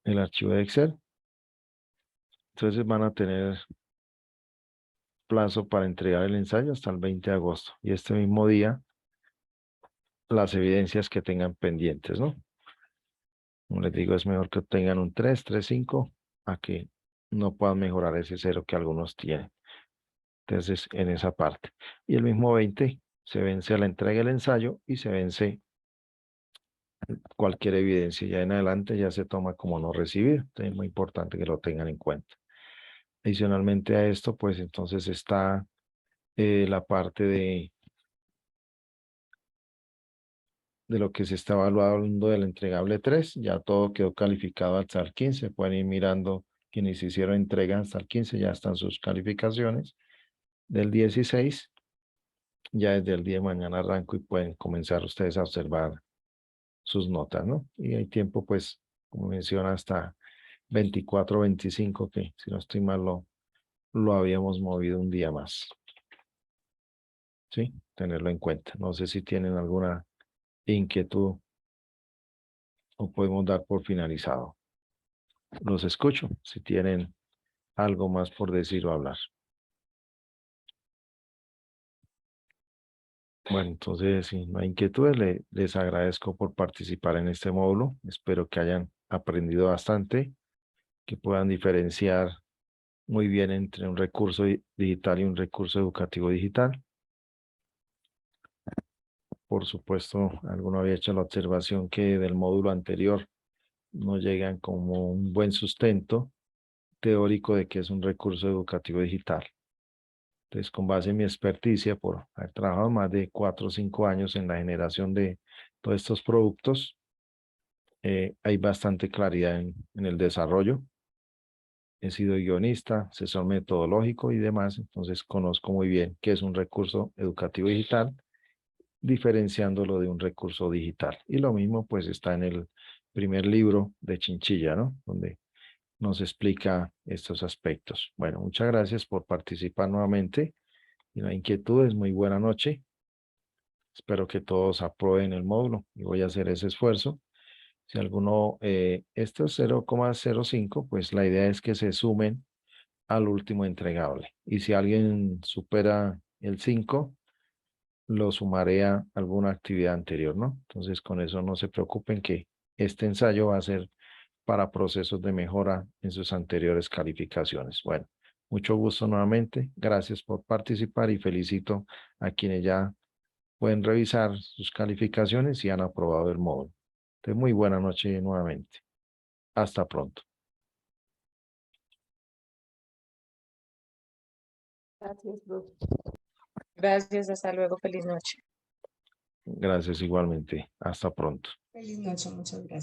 el archivo de Excel. Entonces van a tener plazo para entregar el ensayo hasta el 20 de agosto. Y este mismo día, las evidencias que tengan pendientes, ¿no? Como les digo, es mejor que tengan un 3, 3, 5, a que no puedan mejorar ese 0 que algunos tienen. Entonces, en esa parte. Y el mismo 20 se vence a la entrega del ensayo y se vence cualquier evidencia. Ya en adelante ya se toma como no recibir. Entonces, es muy importante que lo tengan en cuenta. Adicionalmente a esto, pues entonces está la parte de lo que se está evaluando del entregable 3. Ya todo quedó calificado hasta el 15. Pueden ir mirando quienes hicieron entrega hasta el 15. Ya están sus calificaciones. Del 16, ya desde el día de mañana arranco y pueden comenzar ustedes a observar sus notas, ¿no? Y hay tiempo, pues, como menciona, hasta 24, 25, que si no estoy mal, lo habíamos movido un día más. ¿Sí? Tenerlo en cuenta. No sé si tienen alguna inquietud o podemos dar por finalizado. Los escucho si tienen algo más por decir o hablar. Bueno, entonces, si no hay inquietudes, les agradezco por participar en este módulo. Espero que hayan aprendido bastante, que puedan diferenciar muy bien entre un recurso digital y un recurso educativo digital. Por supuesto, alguno había hecho la observación que del módulo anterior no llegan como un buen sustento teórico de que es un recurso educativo digital. Entonces, con base en mi experticia, por haber trabajado más de 4 o 5 años en la generación de todos estos productos, hay bastante claridad en el desarrollo. He sido guionista, asesor metodológico y demás, entonces conozco muy bien qué es un recurso educativo digital, diferenciándolo de un recurso digital. Y lo mismo pues está en el primer libro de Chinchilla, ¿no? Donde nos explica estos aspectos. Bueno, muchas gracias por participar nuevamente. Y la inquietud es muy buena noche. Espero que todos aprueben el módulo y voy a hacer ese esfuerzo. Si alguno, esto es 0,05, pues la idea es que se sumen al último entregable. Y si alguien supera el 5, lo sumaré a alguna actividad anterior, ¿no? Entonces, con eso no se preocupen que este ensayo va a ser para procesos de mejora en sus anteriores calificaciones. Bueno, mucho gusto nuevamente. Gracias por participar y felicito a quienes ya pueden revisar sus calificaciones y han aprobado el módulo. Entonces, muy buena noche nuevamente. Hasta pronto. Gracias, profe. Gracias, hasta luego, feliz noche. Gracias igualmente. Hasta pronto. Feliz noche, muchas gracias.